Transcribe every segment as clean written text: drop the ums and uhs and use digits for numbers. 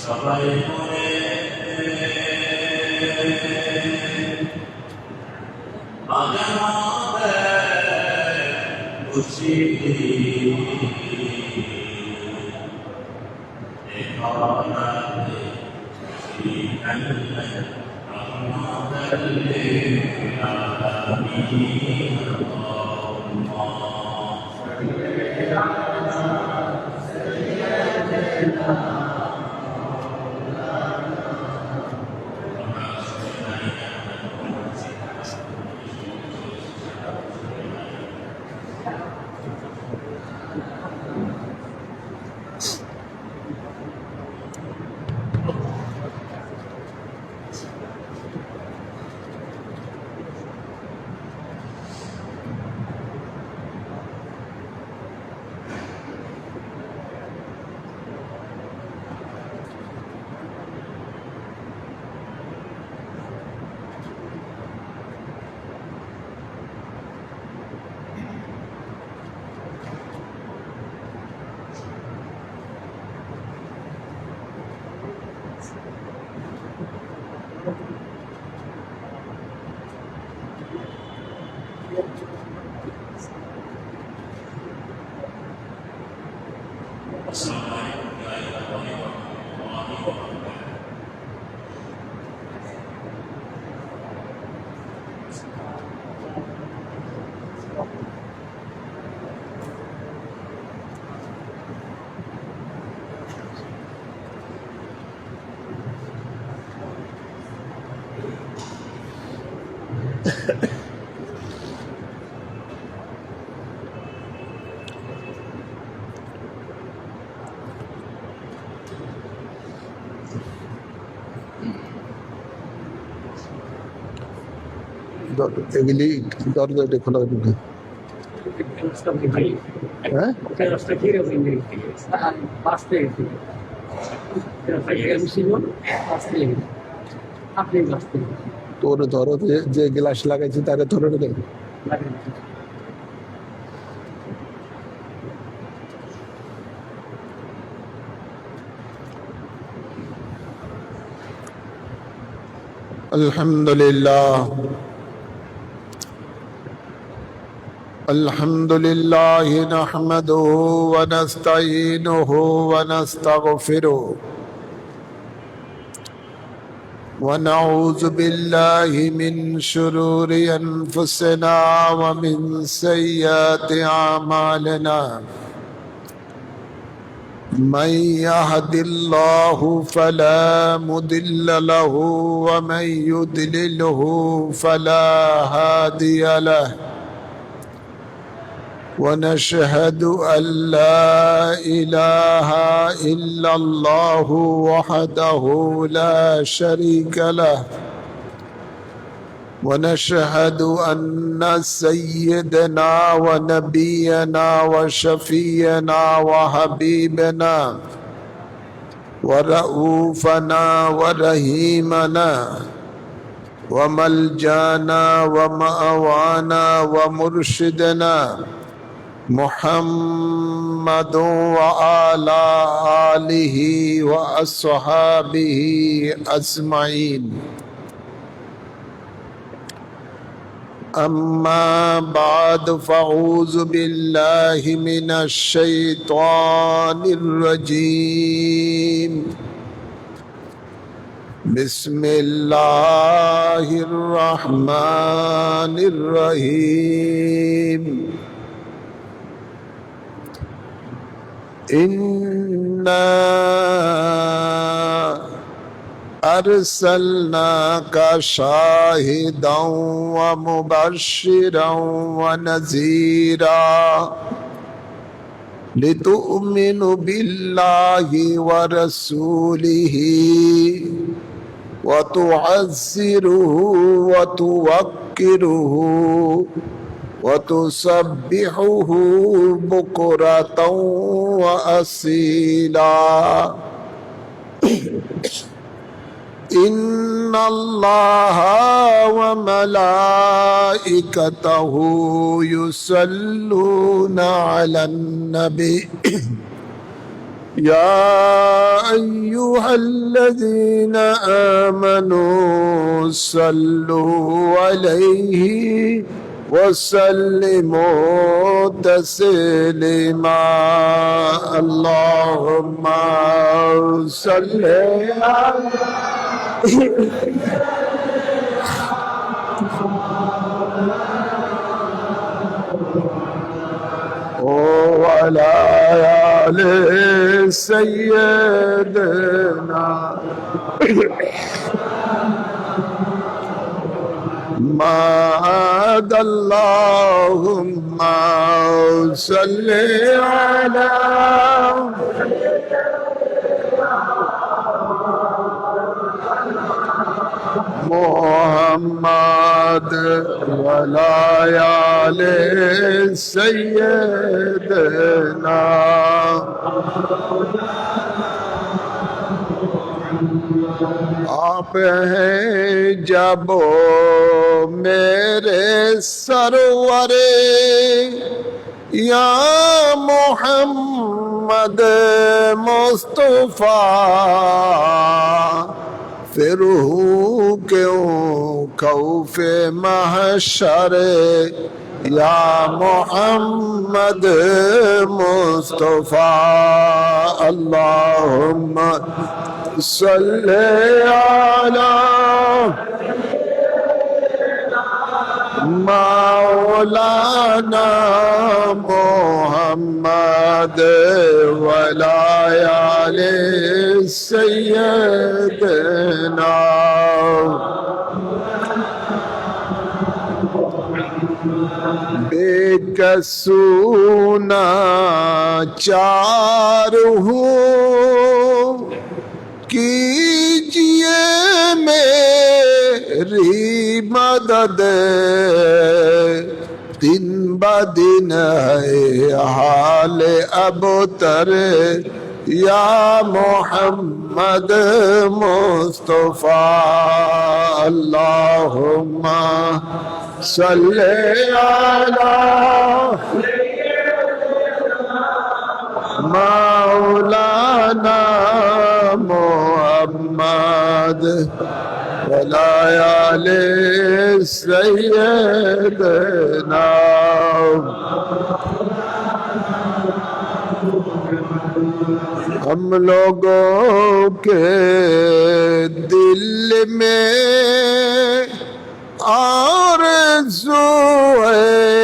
সবাই মনে বাগানে খুশি এখানে সেখানে আমাদের এগুলি দরজাটা খোলা দিবে। হ্যাঁ তোর ধরো যে গ্লাস লাগাইছে তারে ধরে দেবে। আলহামদুলিল্লাহ الحمد لله نحمده ونستعينه ونستغفره ونعوذ بالله من شرور أنفسنا ومن سيئات أعمالنا من يهد الله فلا مضل له ومن يضلله فلا هادي له ونشهد أن لا إله إلا الله وحده لا شريك له ونشهد أن سيدنا ونبينا وشفينا وحبيبنا ورؤوفنا ورحيمنا وملجانا ومأوانا ومرشدنا محمد وعلى آله وأصحابه أجمعين أما بعد فأعوذ بالله من الشيطان الرجيم بسم الله الرحمن الرحيم إنا أرسلناك شاهدا ومبشرا ونذيرا लितुमिनु बिल्लाहि व रसूलिहि व तुअज़्ज़िरुहु व तुवक्किरुहु व तुसब्बिहुहु बुक्रतन व असीला इन्नल्लाह व मलाइकतहु युसल्लूना अलन नबी या अय्युहल्लज़ीना आमनू सल्लू अलैहि वसल्लिमू तस्लीमा अल्लाहुम्मा सल्ली अला आले सय्यदना अल्लाहुम्मा सल्ली अला मुहम्मद वला आले सय्यदना आप हैं जब मेरे सरवरे या मोहम्मद मुस्तफा फिर हूँ क्यों खौफे महशरे या मोहम्मद मुस्तफा अल्लाहुम्मा सल्ले अला मौलाना मोहम्मद वला आले सय्यदना बेकसूना चारहू कीजिए मेरी मदद दिन ब दिन है हाल अब तर या मोहम्मद मुस्तफा अल्लाहुम्मा सल्ली अला मौलाना मोहम्मद वला आले सय्यदना हम लोगों के दिल में आरज़ू है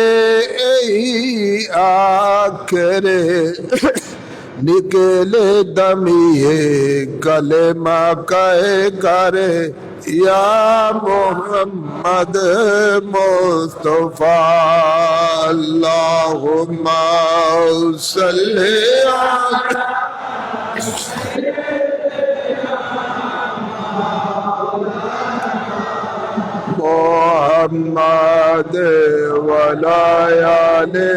आखिरे निकले दमिए कलेमा कहे करे या मोहम्मद मुस्तफा अल्लाहुम्मा सल्ली अला मोहम्मद वला आले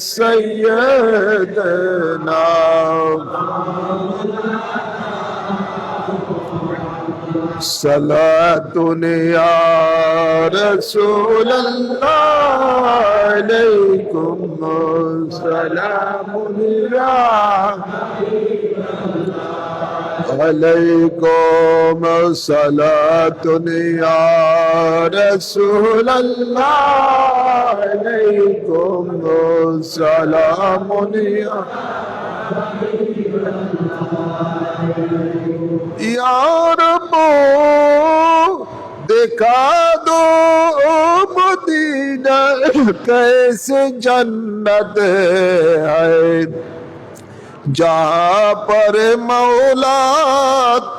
सय्यदना सलातुन या रसूल अल्लाह अलैकुम सलामुन या अलैकुम सलातुन या रसूल अल्लाह अलैकुम सलामुन या रब्बो दिखा दो मदीना कैसे जन्नत है जहाँ पर मौला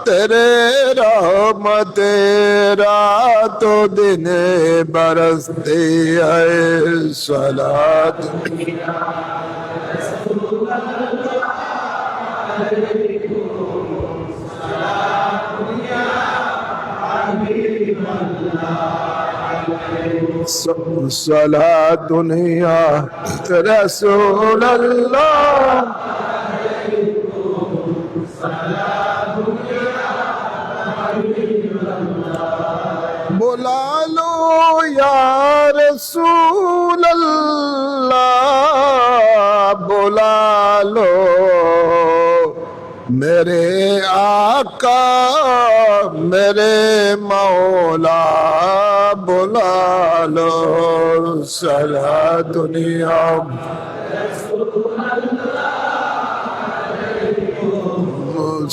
तेरे रहमत रातो दिन बरसती है सलात सलातुन या रसूल अल्लाह बुला लो या रसूल अल्लाह बुला लो मेरे आका मेरे मौला बुला लो सारा दुनिया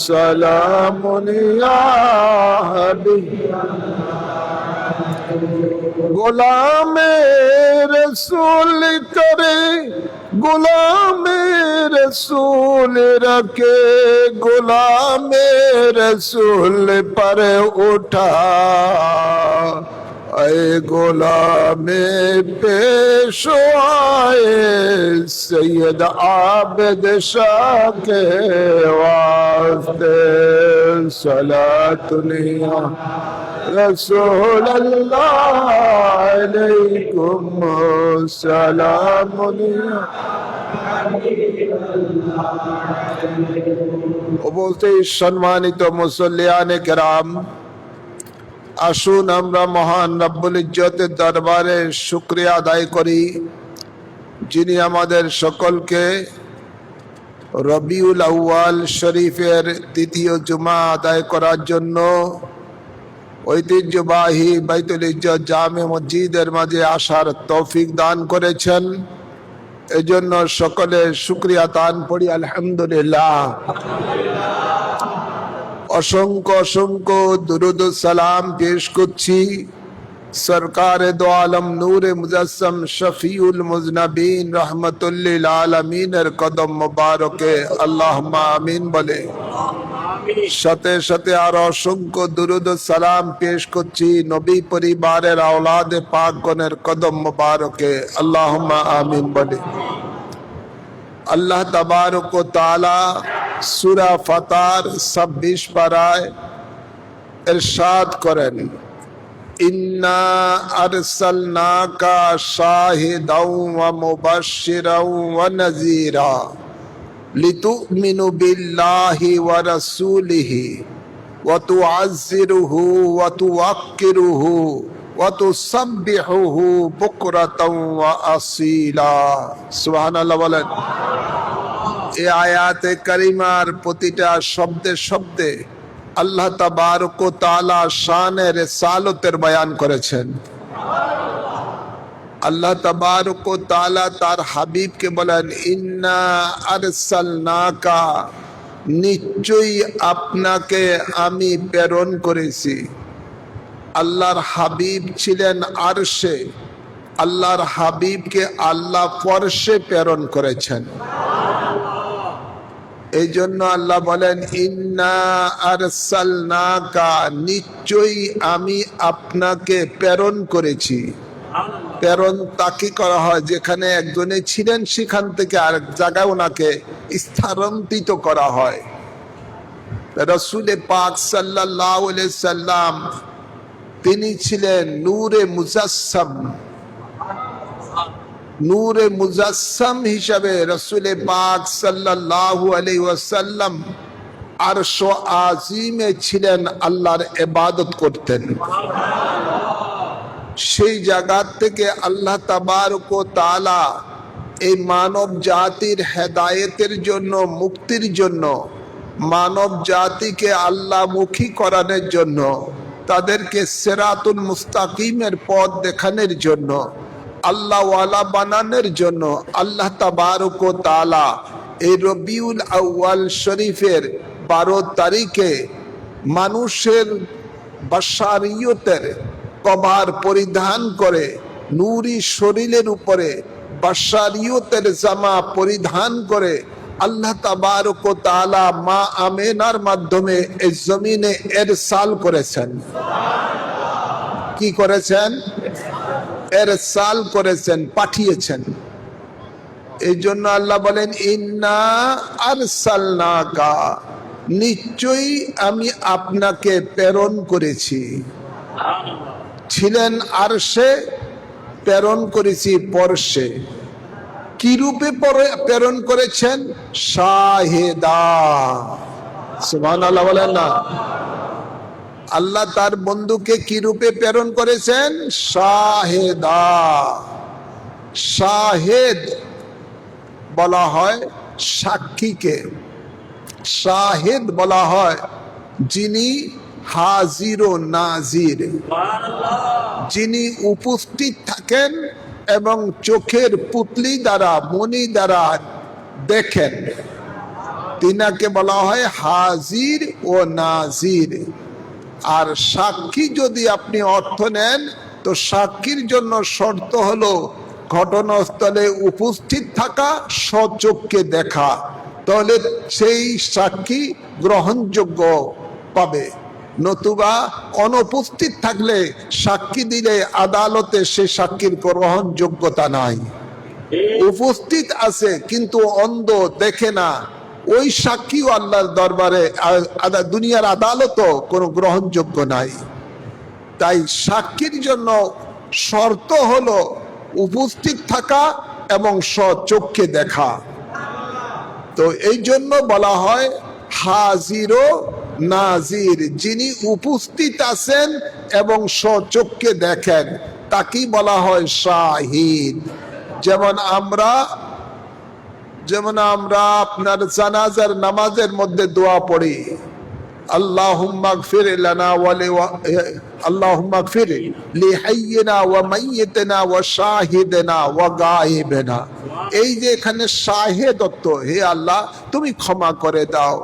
सलामुन या हबीब गुलाम रसूल करे गुलाम रसूल रखे गुलाम रसूल पर उठा ऐ गुलाम पेश आए सैयद आबिद शाह के वास्ते सलातुन या रसूल अल्लाह अलैकुम सलामुन বলতে সম্মানিত মুসল্লিয়ানে কেরাম আসুন আমরা মহান রব্বুল ইজ্জতের দরবারে শুকরিয়া আদায় করি যিনি আমাদের সকলকে রবিউল আউয়াল শরীফের দ্বিতীয় জুমা আদায় করার জন্য ঐতিহ্যবাহী বাইতুল ইজ্জত জামে মসজিদের মাঝে আসার তৌফিক দান করেছেন এজন্য সকলে শুকরিয়া দান পড়ি আলহামদুলিল্লাহ অসংখ্য অসংখ্য দুরুদ সালাম পেশ করছি সরকার দো আলম নূরে মুজাসসম শফিউল মুজনবিন রহমতুল্লিল আলামিনের কদম মুবারকে আল্লাহুম্মা আমিন বলে সাথে সাথে আর অসংখ্য দুরুদ সালাম পেশ করছি নবী পরিবারের আওলাদে পাকগণের কদম মুবারকে আল্লাহুম্মা আমিন বলে আল্লাহ তাবারক ও তাআলা সূরা ফাতার 26 পারায় ইরশাদ করেন ইন্না আরসালনাকা শাহিদাও ওয়া মুবাশশিরাও ওয়া নাযীরা লিতুমিনু বিল্লাহি ওয়া রাসূলিহি ওয়া তুআজ্জিরুহু ওয়া তুওয়াক্কিরুহু ওয়া তুসাব্বিহুহু বুকরাতাও ওয়া আসীলা সুবহানাল্লাহ বলেন এই আয়াতে কারিমার প্রতিটা শব্দে শব্দে আল্লাহ তাবারক ও তাআলা শানে রিসালতের বয়ান করেছেন আল্লাহ তাবারক ও তাআলা তার হাবিবকে বলেন ইন্না আরসালনাকা নিশ্চয়ই আপনাকে আমি প্রেরণ করেছি আল্লাহর হাবিব ছিলেন আরশে আল্লাহর হাবিবকে আল্লাহ ফরশে প্রেরণ করেছেন এই জন্য আল্লাহ বলেন ইন্না আরসালনাকা নিশ্চয়ই আমি আপনাকে প্রেরণ করেছি প্রেরণ তাকে করা হয় যেখানে একজনে ছিলেন সেখান থেকে আরেক জায়গায় ওনাকে স্থানান্তরিত করা হয় রাসূল পাক সাল্লাল্লাহু আলাইহি সাল্লাম তিনি ছিলেন নূরে মুজাসসাম নূরে মুজাসসাম হিসাবে রাসূল পাক সাল্লাল্লাহু আলাইহি ওয়াসাল্লাম আরশ আজিমে ছিলেন আল্লাহর ইবাদত করতেন সেই জায়গা থেকে আল্লাহ তাবারক ও তাআলা এই মানব জাতির হেদায়েতের জন্য মুক্তির জন্য মানব জাতিকে আল্লাহমুখী করানোর জন্য তাদেরকে সিরাতুল মুস্তাকিমের পথ দেখানোর জন্য আল্লাহ ওয়ালা বানানোর জন্য আল্লাহ তাবারক ও তাআলা এই রবিউল আউয়াল শরীফের 12 তারিখে মানুষের বাশারিয়তের কভার পরিধান করে নূরি শরীরের উপরে বাশারিয়তের জামা পরিধান করে আল্লাহ তাবারক ও তাআলা মা আমেনার মাধ্যমে এই জমিনে ইরসাল করেছেন কি করেছেন ইরসাল করেছেন পাঠিয়েছেন এই জন্য আল্লাহ বলেন ইন্না আরসালনাকা, নিশ্চয়ই আমি আপনাকে প্রেরণ করেছি। ছিলেন আরশে, প্রেরণ করেছি পরশে। কি রূপে প্রেরণ করেছেন? শাহেদা। সুবহানাল্লাহ বলেন না। আল্লাহ তার বন্ধুকে কি রূপে প্রেরণ করেছেন? শাহেদা। শাহেদ বলা হয় সাক্ষীকে, শাহেদ বলা হয় যিনি হাজির ও নাজির, যিনি উপস্থিত থাকেন এবং চোখের পুতলি দ্বারা, মনি দ্বারা দেখেন, তিনাকে বলা হয় হাজির ও নাজির। আর সাক্ষী যদি আপনি অর্থ নেন, তো সাক্ষীর জন্য শর্ত হলো ঘটনাস্থলে উপস্থিত থাকা, স্বচক্ষে দেখা, তাহলে সেই সাক্ষী গ্রহণযোগ্য পাবে। নতুবা অনুপস্থিত থাকলে সাক্ষী দিলে আদালতে সে সাক্ষীর গ্রহণযোগ্যতা নাই। উপস্থিত আছে কিন্তু অন্ধ, দেখে না, ওই সাক্ষীও আল্লাহর দরবারে, দুনিয়ার আদালতও কোনো গ্রহণযোগ্য নাই। তাই সাক্ষীর জন্য শর্ত হলো উপস্থিত থাকা এবং স্বচক্ষে দেখা। তো এই জন্য বলা হয় হাজির ও নাজির, যিনি উপস্থিত আছেন এবং স্বচক্ষে দেখেন, তাকেই বলা হয় শাহিদ। যেমন আমরা আপনার জানাজার নামাজের মধ্যে দোয়া পড়ি, আল্লাহুম্মা গফির লানা আল্লাহুম্মা গফির লিহাইয়িনা ওয়া মাইয়িতিনা ওয়া শাহিদিনা ওয়া গায়িবিনা। এই যে এখানে শাহেদত্ব, হে আল্লাহ তুমি ক্ষমা করে দাও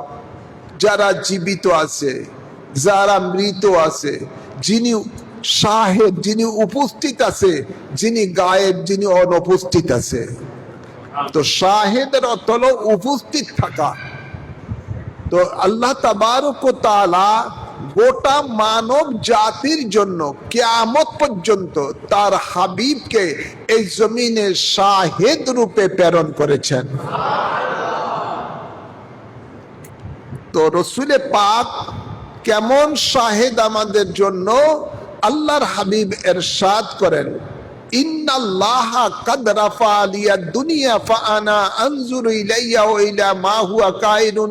যারা জীবিত আছে, যারা মৃত আছে, যিনি শাহেদ, যিনি উপস্থিত আছে, যিনি গায়েব, যিনি অনুপস্থিত আছে। তো শাহেদের অর্থ হলো উপস্থিত থাকা। তো আল্লাহ তাবারক ওয়া তাআলা গোটা মানব জাতির জন্য কিয়ামত পর্যন্ত তার হাবিবকে এই জমিনে শাহেদ রূপে প্রেরণ করেছেন। তো রসুলে পাক কেমন শাহেদ আমাদের জন্য, আল্লাহর হাবিব ইরশাদ করেন, ইন্নাল্লাহা কাদ রাফা লিয়াদ দুনিয়া ফাআনা আনজুরু ইলাইয়া ওয়া ইলা মা হুয়া কাইনুন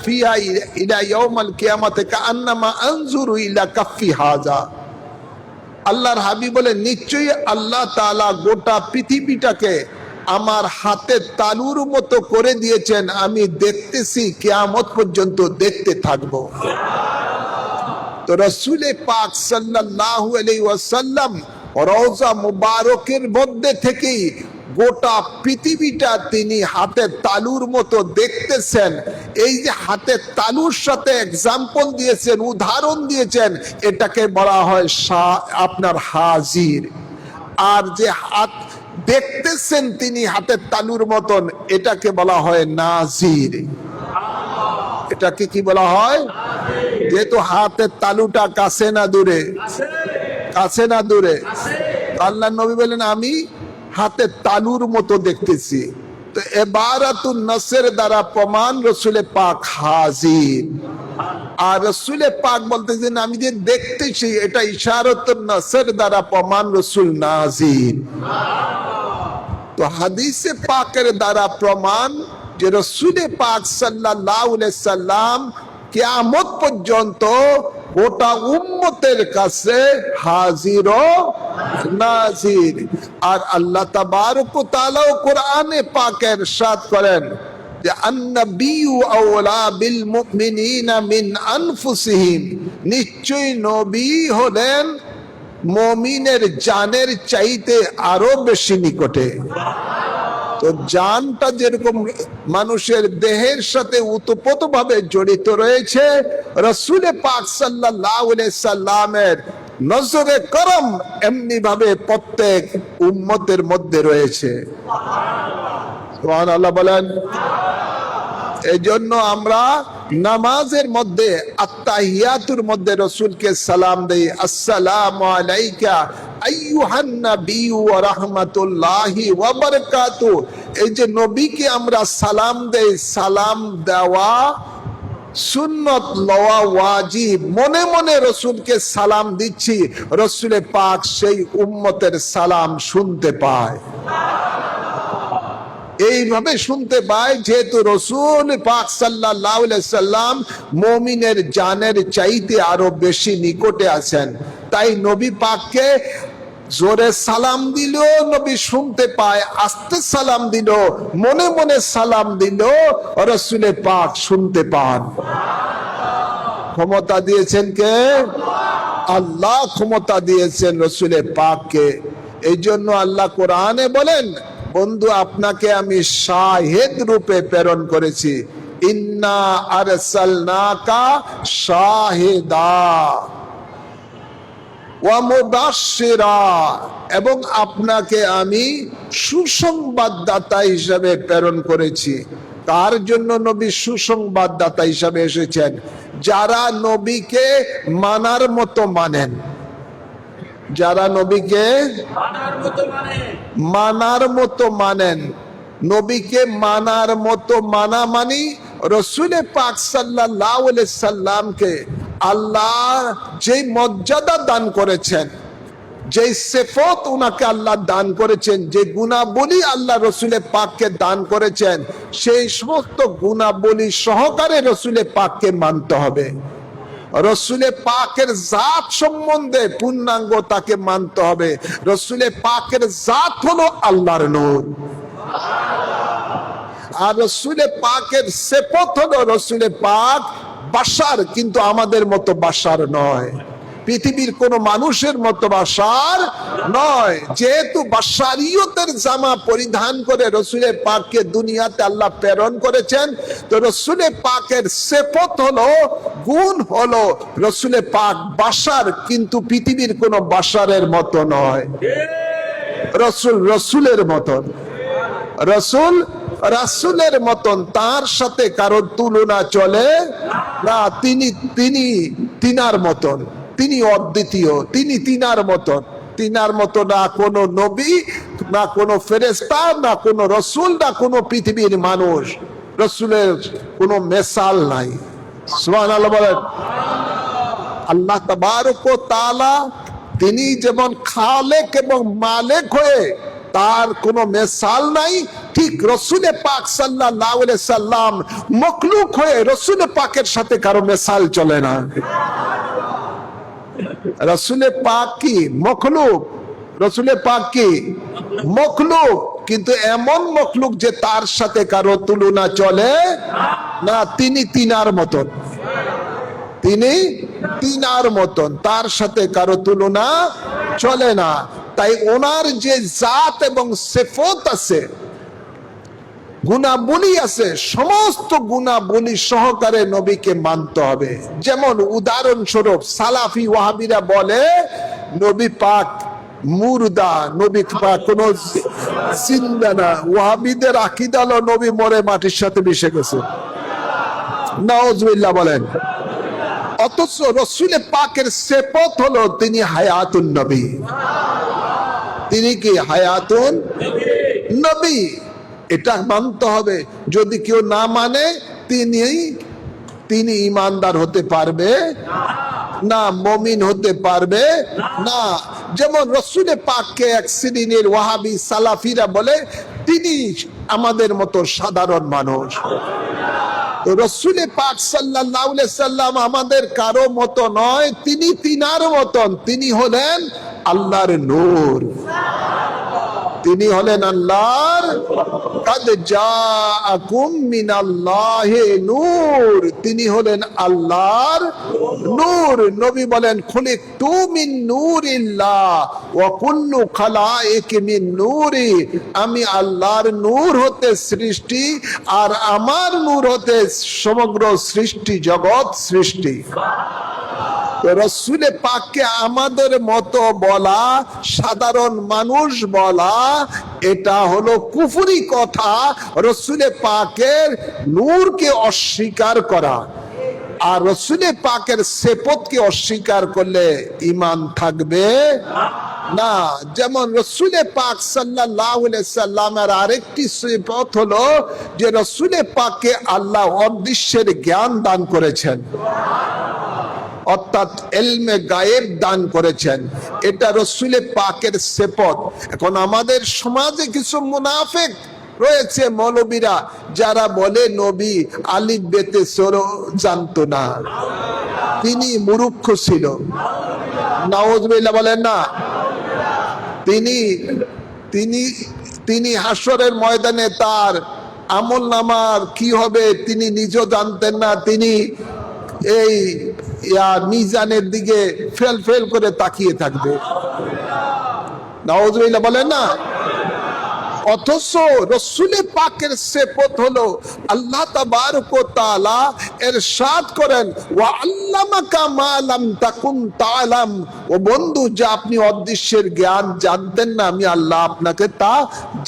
ফিহা ইলা ইয়াউমাল কিয়ামাতি কাআন্নামা আনজুরু ইলা কাফি হাযা। আল্লাহর হাবিব বলেন, নিশ্চয়ই আল্লাহ তাআলা গোটা পৃথিবীটাকে আমার হাতে তালুর মতো করে দিয়েছেন, আমি দেখতেছি, কিয়ামত পর্যন্ত দেখতে থাকবো। তো রাসূলে পাক সাল্লাল্লাহু আলাইহি ওয়াসাল্লাম রওজা মুবারকের মধ্যে থেকেই গোটা পৃথিবীটা তিনি হাতের তালুর মতো দেখতেছেন। এই যে হাতের তালুর সাথে এক্সাম্পল দিয়েছেন, উদাহরণ দিয়েছেন, এটাকে বলা হয় আপনার হাজির। আর যে হাত দেখতেছেন তিনি হাতের তালুর মতন, এটাকে বলা হয় নাজির। এটাকে কি বলা হয়? যেহেতু হাতের তালুটা কাছে না দূরে, কাছে না দূরে, আল্লাহ নবী বলেন আমি হাতের তালুর মতো দেখতেছি। তো ইবারাতুন নাসের দ্বারা প্রমাণ রসুলে পাক হাজির। আর রসুলে পাক বলতেছেন আমি যে দেখতেছি, এটা ইশারাতুন নাসের দ্বারা প্রমাণ রসুল নাজির। তো হাদিসে পাকের দ্বারা প্রমাণ যে রসুলে পাক সাল্লাল্লাহু আলাইহি সাল্লাম কিয়ামত পর্যন্ত গোটা উম্মতের কাছে হাজির ও নাজির। আর আল্লাহ তাবারক ওয়া তাআলা কোরআনে পাকে ইরশাদ করেন যে আন-নাবিয়্যু আওলা বিল মুমিনিনা মিন আনফুসিহিম, নিশ্চয়ই নবী হলেন মুমিনের জানের চাইতে আরো বেশি নিকটে। তো জানটা যেরকম মানুষের দেহের সাথে ওতপ্রোতভাবে জড়িত রয়েছে, রাসূলে পাক সাল্লাল্লাহু আলাইহি সাল্লামের নজরে করম এমনি ভাবে প্রত্যেক উম্মতের মধ্যে রয়েছে। সুবহানাল্লাহ বলেন। এই জন্য আমরা নামাজের মধ্যে আত্তাহিয়াতুর মধ্যে রসুলকে সালাম দেই, আসসালামু আলাইকা আইয়ুহান নাবিয়্যু ওয়া রাহমাতুল্লাহি ওয়া বারাকাতুহু, এই যে নবীকে আমরা সালাম দেই, সালাম দেওয়া সুন্নত, লওয়া ওয়াজিব। মনে মনে রসুলকে সালাম দিচ্ছি, রসুলে পাক সেই উম্মতের সালাম শুনতে পায়। এইভাবে শুনতে পায় যেহেতু রসুল পাক সাল্লাল্লাহু আলাইহি সাল্লাম মুমিনের জানের চাইতে আরো বেশি নিকটে আছেন। তাই নবী পাককে জোরে সালাম দিল নবী শুনতে পায়, আস্তে সালাম দিল, মনে মনে সালাম দিল, রসুলে পাক শুনতে পান। ক্ষমতা দিয়েছেন কে? আল্লাহ ক্ষমতা দিয়েছেন রসুলে পাককে। এই জন্য আল্লাহ কোরআনে বলেন, বন্ধু আপনাকে আমি শাহিদ রূপে প্রেরণ করেছি, ইন্না আরসালনাকা শাহিদা ওয়া মুবাশশিরা, এবং আপনাকে আমি সুসংবাদদাতা হিসাবে প্রেরণ করেছি। তার জন্য নবী সুসংবাদদাতা হিসাবে এসেছেন যারা নবীকে মানার মতো মানেন, যারা নবীকে মানার মতো মানেন। নবীকে মানার মতো মানা মানি রসুলে পাক সাল্লাল্লাহু আলাইহি সাল্লামকে আল্লাহ যে মর্যাদা দান করেছেন, যে সিফাত উনাকে আল্লাহ দান করেছেন, যে গুণাবলী আল্লাহ রসুলে পাককে দান করেছেন, সেই সমস্ত গুণাবলী সহকারে রসুলে পাককে মানতে হবে। রসুলে পাকের জাত সম্বন্ধে পূর্ণাঙ্গ তাকে মানতে হবে। রসুলে পাকের জাত হলো আল্লাহর নূর, আর রসুলে পাকের সিফাত হলো রসুলে পাক বাশার, কিন্তু আমাদের মতো বাশার নয়, পৃথিবীর কোন মানুষের মতো বাশার নয়। যেহেতু বাশারিয়তের জামা পরিধান করে রসুলে পাককে দুনিয়াতে আল্লাহ প্রেরণ করেছেন, তো রসুলে পাকের সিফাত হলো, গুণ হলো, রসুলে পাক বাশার, কিন্তু পৃথিবীর কোন বাশারের মতো নয়। রসুল রসুলের মতন, রসুল রাসূলের মতন, তার সাথে কারো তুলনা চলে না। তিনি তিনার মতন, তিনি অদ্বিতীয়, তিনি তিনার মতন। তিনার মতো না কোনো নবী, না কোনো ফেরেশতা, না কোনো রসুল, না কোনো পৃথিবীর মানুষ। রসুলের কোনো মেসাল নাই। সুবহানাল্লাহ বলেন। আল্লাহ তাবারক ওয়া তাআলা তিনি যেমন খালেক এবং মালিক হয়ে তার কোনো মেসাল নাই, ঠিক রসুলে পাক সাল্লাল্লাহু আলাইহি সাল্লাম মখলুক হয়ে রসুলে পাকের সাথে কারো মেসাল চলে না। রসুলে পাক কি মখলুক, রসুলে পাক কি মখলুক, কিন্তু এমন মখলুক যে তার সাথে কারো তুলনা চলে না। তিনি তিনার মতন, তিনি তিনার মতন, তার সাথে কারো তুলনা চলে না। তাই ওনার যে জাত এবং সিফাত আছে, গুণাবলী আছে, সমস্ত গুণাবলী সহকারে নবীকে মানতে হবে। যেমন উদাহরণস্বরূপ সালাফি ওয়াহাবিরা বলে নবী পাক মুর্দা, নবী পাক কোনো জিন্দা না। ওয়াহাবিদের আকীদা হলো নবী মরে মাটির সাথে মিশে গেছে, নাউজুবিল্লাহ বলেন। অথচ রসুলে পাকের সিফাত হলো তিনি হায়াতুন নবী, তিনি কি হায়াতুন নবী। এটা মানতে হবে। যদি কেউ না মানে তিনি ইমানদার হতে পারবে না, মুমিন হতে পারবে না। যেমন রসুলে পাককে এক শ্রেণীর ওয়াহাবি সালাফিরা বলে তিনি আমাদের মতো সাধারণ মানুষ। রসুলে পাক সাল্লাল্লাহু আলাইহি সাল্লাম আমাদের কারো মতো নয়, তিনি তিনার মতন। তিনি হলেন আল্লাহর নূর, তিনি হলেন আল্লাহর কাদ জাআকুম মিনাল্লাহি নূর, তিনি হলেন আল্লাহর নূর। নবী বলেন খুলিকতু মিন নূরিল্লাহ ওয়া কুল্লু খালাইক মিন নূরি, আমি আল্লাহর নূর হতে সৃষ্টি, আর আমার নূর হতে সমগ্র সৃষ্টি জগৎ সৃষ্টি। রসুলে পাককে আমাদের মতো বলা, সাধারণ মানুষ বলা, এটা হলো কুফরি কথা। রসুলে পাকের নূরকে অস্বীকার করা, আর রসুলে পাকের সিফাতকে অস্বীকার করলে ঈমান থাকবে না, যেমন রসুলে পাক সাল্লাল্লাহু আলাইহি সাল্লামের আরেকটি সিফত হলো যে রসুলে পাককে আল্লাহ অদৃশ্যের জ্ঞান দান করেছেন, অর্থাৎ ইলমে গায়েব দান করেছেন। এটা রসুলে পাকের সিফত। এখন আমাদের সমাজে কিছু মুনাফিক রয়েছে, মৌলবীরা, যারা বলে নবী আলিফ বেতে সর জানতো না, তিনি মূর্খ ছিল। নাউজুবিল্লাহ বলেন না। তিনি তিনি তিনি হাসরের ময়দানে তার আমল নামার কি হবে তিনি নিজেও জানতেন না। তিনি এই মিজানের দিকে ফেল ফেল করে তাকিয়ে থাকবে। নাউজুবিল্লাহ বলেন না। অথচ রসুলে পাকের সিফত হলো আল্লাহ তাবারক ওয়া তাআলা ইরশাদ করেন, ওয়া আল্লামাকা মা লাম তাকুন তাআলাম, ও বন্ধু, যা আপনি অদৃশ্যের জ্ঞান জানতেন না, আমি আল্লাহ আপনাকে তা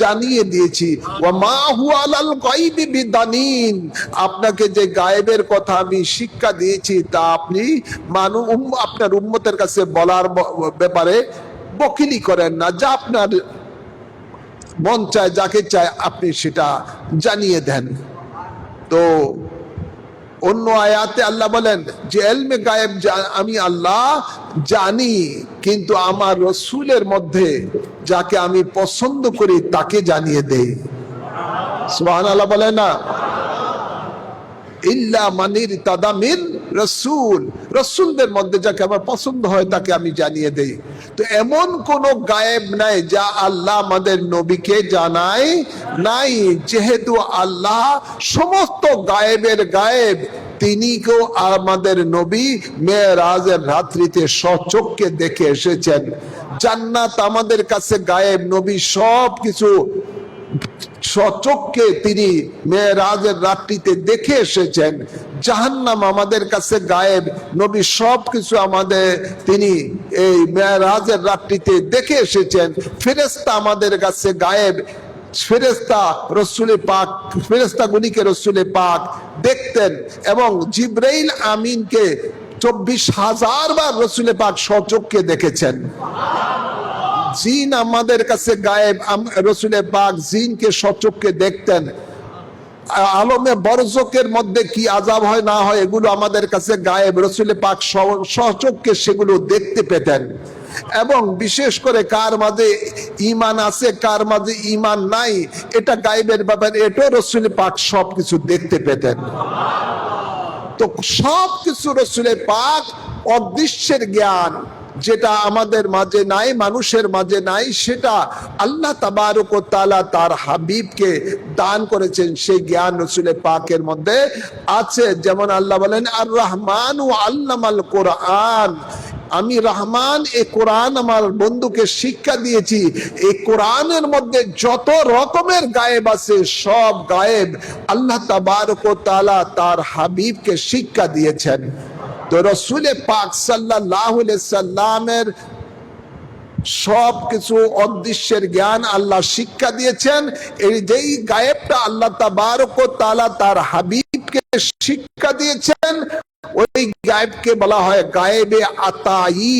জানিয়ে দিয়েছি। ওয়া মা হুয়া আলাল গায়বি বিদানিন, আপনাকে যে গায়েবের কথা আমি শিক্ষা দিয়েছি তা আপনি আপনার উম্মতের কাছে বলার ব্যাপারে বকিলি করেন না। যা আপনার মন চায়, যাকে চায় আপনি সেটা জানিয়ে দেন। তো অন্য আয়াতে আল্লাহ বলেন যে ইলমে গায়েব আমি আল্লাহ জানি, কিন্তু আমার রসুলের মধ্যে যাকে আমি পছন্দ করি তাকে জানিয়ে দেই। সুবহানাল্লাহ বলে না। ইল্লা মানির তাদামিন রসুল, রসুলদের মধ্যে যাকে আমার পছন্দ হয় তাকে আমি জানিয়ে দেই। তো এমন কোন গায়েব নাই যা আল্লাহ আমাদের নবীকে জানায় নাই। যেহেতু আল্লাহ সমস্ত গায়েবের গায়েব, তিনি কেউ আমাদের নবী মেরাজের রাত্রিতে স্বচক্ষে দেখে এসেছেন। জান্নাত আমাদের কাছে গায়েব, নবী সব কিছু স্বচক্ষে তিনি মেরাজের রাত্রিতে দেখে এসেছেন। জাহান্নাম আমাদের কাছে গায়েব, নবী সবকিছু আমাদের তিনি এই মেরাজের রাত্রিতে দেখে এসেছেন। ফেরেশতা আমাদের কাছে গায়েব, ফেরেশতা রসুলে পাক, ফেরেশতাগুলিকে রসুলে পাক দেখতেন, এবং জিবরাইল আমিনকে 24,000 বার রসুলে পাক স্বচক্ষে দেখেছেন। জিন আমাদের কাছে গায়েব, রসুলে পাক জিনকে স্বচক্ষে দেখতেন। আলমে বরজকের মধ্যে কি আযাব হয় না হয় এগুলো আমাদের কাছে গায়েব, রসুলে পাক স্বচক্ষে সেগুলো দেখতে পেতেন। এবং বিশেষ করে কার মাঝে ঈমান আছে কার মাঝে ঈমান নাই এটা গায়েবের ব্যাপার, এটাও রসুলে পাক সবকিছু দেখতে পেতেন। তো সবকিছু রসুলে পাক অদৃশ্যের জ্ঞান, যেটা আমাদের মাঝে নাই, মানুষের মাঝে নাই, সেটা আল্লাহ তাবারক ওয়া তাআলা তার হাবিবকে দান করেছেন। সেই জ্ঞান রসুলে পাকের মধ্যে আছে। যেমন আল্লাহ বলেন, আর রহমান ও আল্লামাল কোরআন, আমি রহমান, এই কোরআন আমার বন্ধুকে শিক্ষা দিয়েছি। এই কোরআনের মধ্যে যত রকমের গায়েব আছে সব গায়েব আল্লাহ তাবারক ওয়া তাআলা তার হাবিবকে শিক্ষা দিয়েছেন। তো রসুলে পাক সাল্লাল্লাহু আলাইহি সাল্লামের সব কিছু অদৃশ্যের জ্ঞান আল্লাহ শিক্ষা দিয়েছেন। এই যেই গায়েবটা আল্লাহ তাবারক ওয়া তাআলা তার হাবিবকে শিক্ষা দিয়েছেন, ওই গায়েবকে বলা হয় গায়েবে আতাই।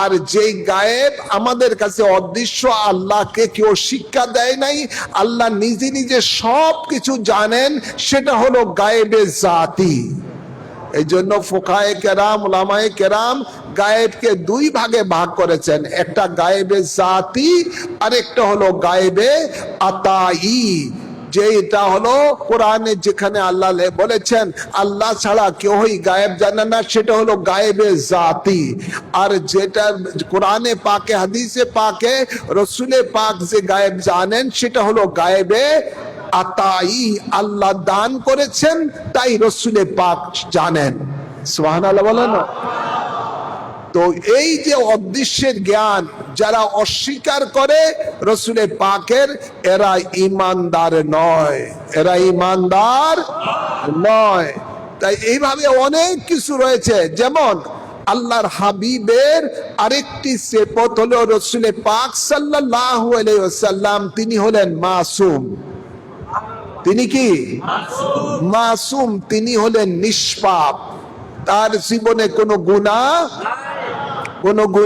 আর যেই গায়েব আমাদের কাছে অদৃশ্য, আল্লাহকে কেউ শিক্ষা দেয় নাই, আল্লাহ নিজে নিজে সব কিছু জানেন, সেটা হলো গায়েবে জাতি। এই জন্য ফুকায়ে কেরাম, উলামায়ে কেরাম গায়েবকে দুই ভাগে ভাগ করেছেন, একটা গায়েবে জাতি আর একটা হলো গায়েবে আতাই। যেটা হলো কোরআনে যেখানে আল্লাহ বলেছেন আল্লাহ ছাড়া কেউই গায়েব জানে না, সেটা হলো গায়েবে জাতি। আর যেটা কোরআনে পাকে, হাদিসে পাকে রসুলে পাক যে গায়েব জানেন, সেটা হলো গায়েবে আতাই। আল্লাহ দান করেছেন তাই রসুলে পাক জানেন। সুবহানাল্লাহ বলেন। তো এই যে অদৃশ্যের জ্ঞান যারা অস্বীকার করে রসুলে পাকের, এরা ঈমানদার নয়, এরা ঈমানদার নয়। তাই এইভাবে অনেক কিছু রয়েছে। যেমন আল্লাহর হাবিবের আরেকটি সিফত হলো রসুলে পাক সাল্লাল্লাহু আলাইহি ওয়াসাল্লাম, তিনি হলেন মাসুম। তিনি কি মাসুম? তিনি হলেন নিষ্পাপ, তার জীবনে কোনো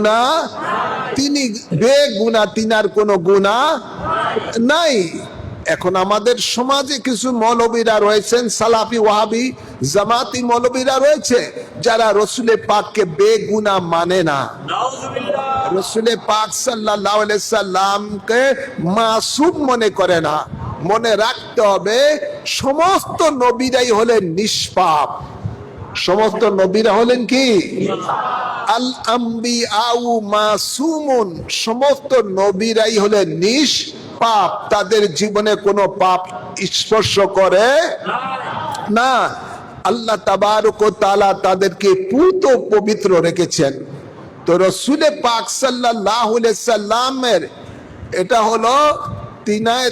গুনাহ তিনি বেগুনা, তিনার কোনো গুনাহ নাই। এখন আমাদের সমাজে কিছু মৌলবীরা রয়েছেন, সালাফি ওয়াহাবি জামাতি মৌলবীরা রয়েছে, যারা রসুলে পাককে বেগুনা মানে না, রসুলে পাক সাল্লাল্লাহু আলাইহি সাল্লামকে মাসুম মনে করে না। মনে রাখতে হবে সমস্ত নবীরাই হলেন নিষ্পাপ। সমস্ত নবীরা হলেন কি? আল আম্বিয়াউ মাসুমুন, সমস্ত নবীরাই হলেন নিষ্পাপ, তাদের জীবনে কোনো পাপ স্পর্শ করে না। আল্লাহ তাবারক ওয়া তাআলা তাদেরকে পুত পবিত্র রেখেছেন। তো রসুলে পাক সাল্লাল্লাহু আলাইহি সাল্লামের এটা হলো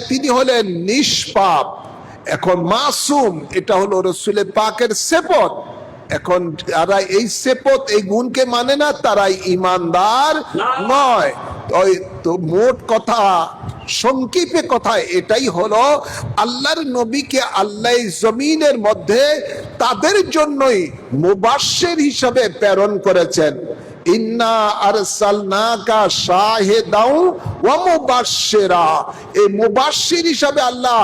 তিনি হলেন নিষ্পাপ। এখন মাসুম এটা হলো রসুলে পাকের সিফত। এখন যারা এই সিফত, এই গুণকে মানে না, তারাই ঈমানদার নয়। তো মোট কথা, সংক্ষেপে কথা এটাই হলো, আল্লাহর নবীকে আল্লাহ জমিনের মধ্যে তাদের জন্যই মুবাশশির হিসাবে প্রেরণ করেছেন। ইন্না আরসালনাকা শাহিদাও ওয়া মুবাশশিরা, এই মুবাশশির হিসাবে আল্লাহ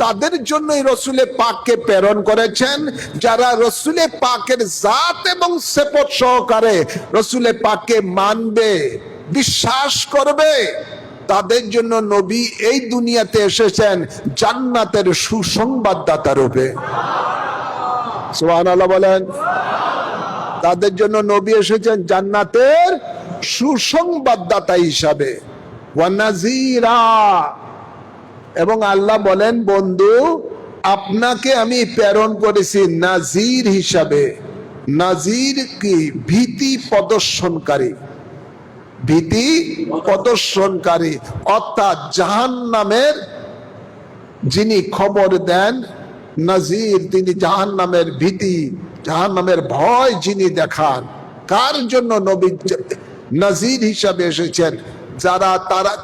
তাদের জন্যই রসুলে পাককে প্রেরণ করেছেন, যারা রসুলে পাকের জাত এবং সিফত সহকারে রসুলে পাককে মানবে, বিশ্বাস করবে। তাদের জন্য নবী এই দুনিয়াতে এসেছেন জান্নাতের সুসংবাদদাতা রূপে। সুবহানাল্লাহ বলেন। তাদের জন্য নবী এসেছেন জান্নাতের সুসংবাদদাতা হিসাবে, ওয়া নাযীরা। এবং আল্লাহ বলেন, বন্ধু আপনাকে আমি প্রেরণ করেছি নাজির হিসাবে। নাজির কি? ভীতি প্রদর্শনকারী, ভীতি প্রদর্শনকারী, অর্থাৎ জাহান্নামের যিনি খবর দেন, নাজির তিনি জাহান্নামের ভীতি, জাহান্নামের ভয় যিনি দেখান। কার জন্য নবী নাজির হিসাবে এসেছেন? যারা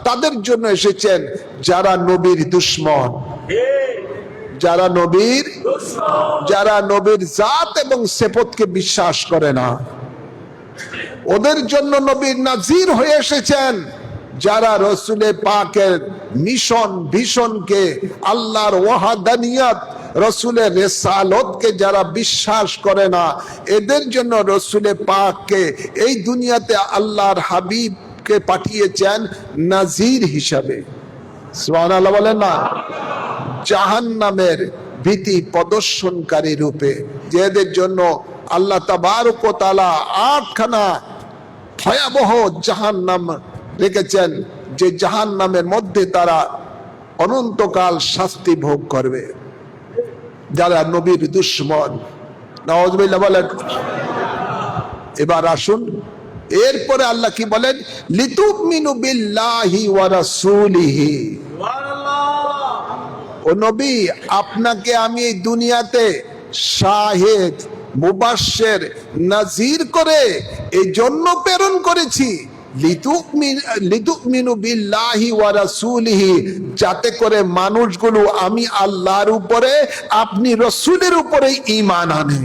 তাদের জন্য এসেছেন যারা নবীর দুশমন, যারা নবীর জাত এবং সিফতকে বিশ্বাস করে না, ওদের জন্য নবীর নাজির হয়ে এসেছেন। যারা রসুলে পাকের মিশন ভীষণকে, আল্লাহর ওয়াহাদানিয়াত, রসুলের রেসালতকে যারা বিশ্বাস করে না, এদের জন্য রসুলে পাককে এই দুনিয়াতে আল্লাহর হাবিবকে পাঠিয়েছেন নাজির হিসাবে। সুবহানাল্লাহ বলেন না। জাহান্নামের ভীতি প্রদর্শনকারী রূপে, যাদের জন্য আল্লাহ তাবারক ওয়া তাআলা 8খানা ভয়াবহ জাহান্নাম রেখেছেন, যে জাহান্নামের মধ্যে তারা অনন্তকাল শাস্তি ভোগ করবে, যারা নবীর দুশমন। নাউযুবিল্লাহ বলেন। এবার আসুন, এরপরে আল্লাহ কি বলেন? লিতুমিনু বিল্লাহি ওয়া রাসূলিহি। ও নবী, আপনাকে আমি এই দুনিয়াতে শাহিদ, মুবাশশির, নাজির করে এই জন্য প্রেরণ করেছি, লিতুমিনু বিল্লাহি ওয়া রাসূলিহি, যাতে করে মানুষগুলো আমি আল্লাহর উপরে, আপনি রসুলের উপরে ঈমান আনে।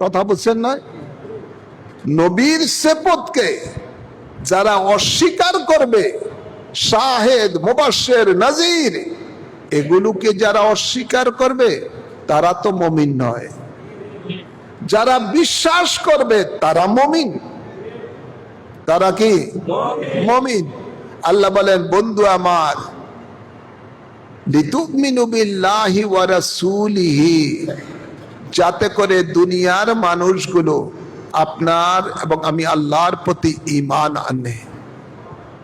কথা বুঝছেন না? নবীর সিফতকে যারা অস্বীকার করবে, শাহেদ, মুবাশশির, নাজির, এগুলোকে যারা অস্বীকার করবে তারা তো মুমিন নয়। যারা বিশ্বাস করবে তারা মুমিন। তারা কি? মুমিন। আল্লাহ বলেন, বন্ধু আমার, লিতুমিনু বিল্লাহি ওয়া রাসূলিহি, যাতে করে দুনিয়ার মানুষগুলো আপনার এবং আমি আল্লাহর প্রতি ঈমান আনে।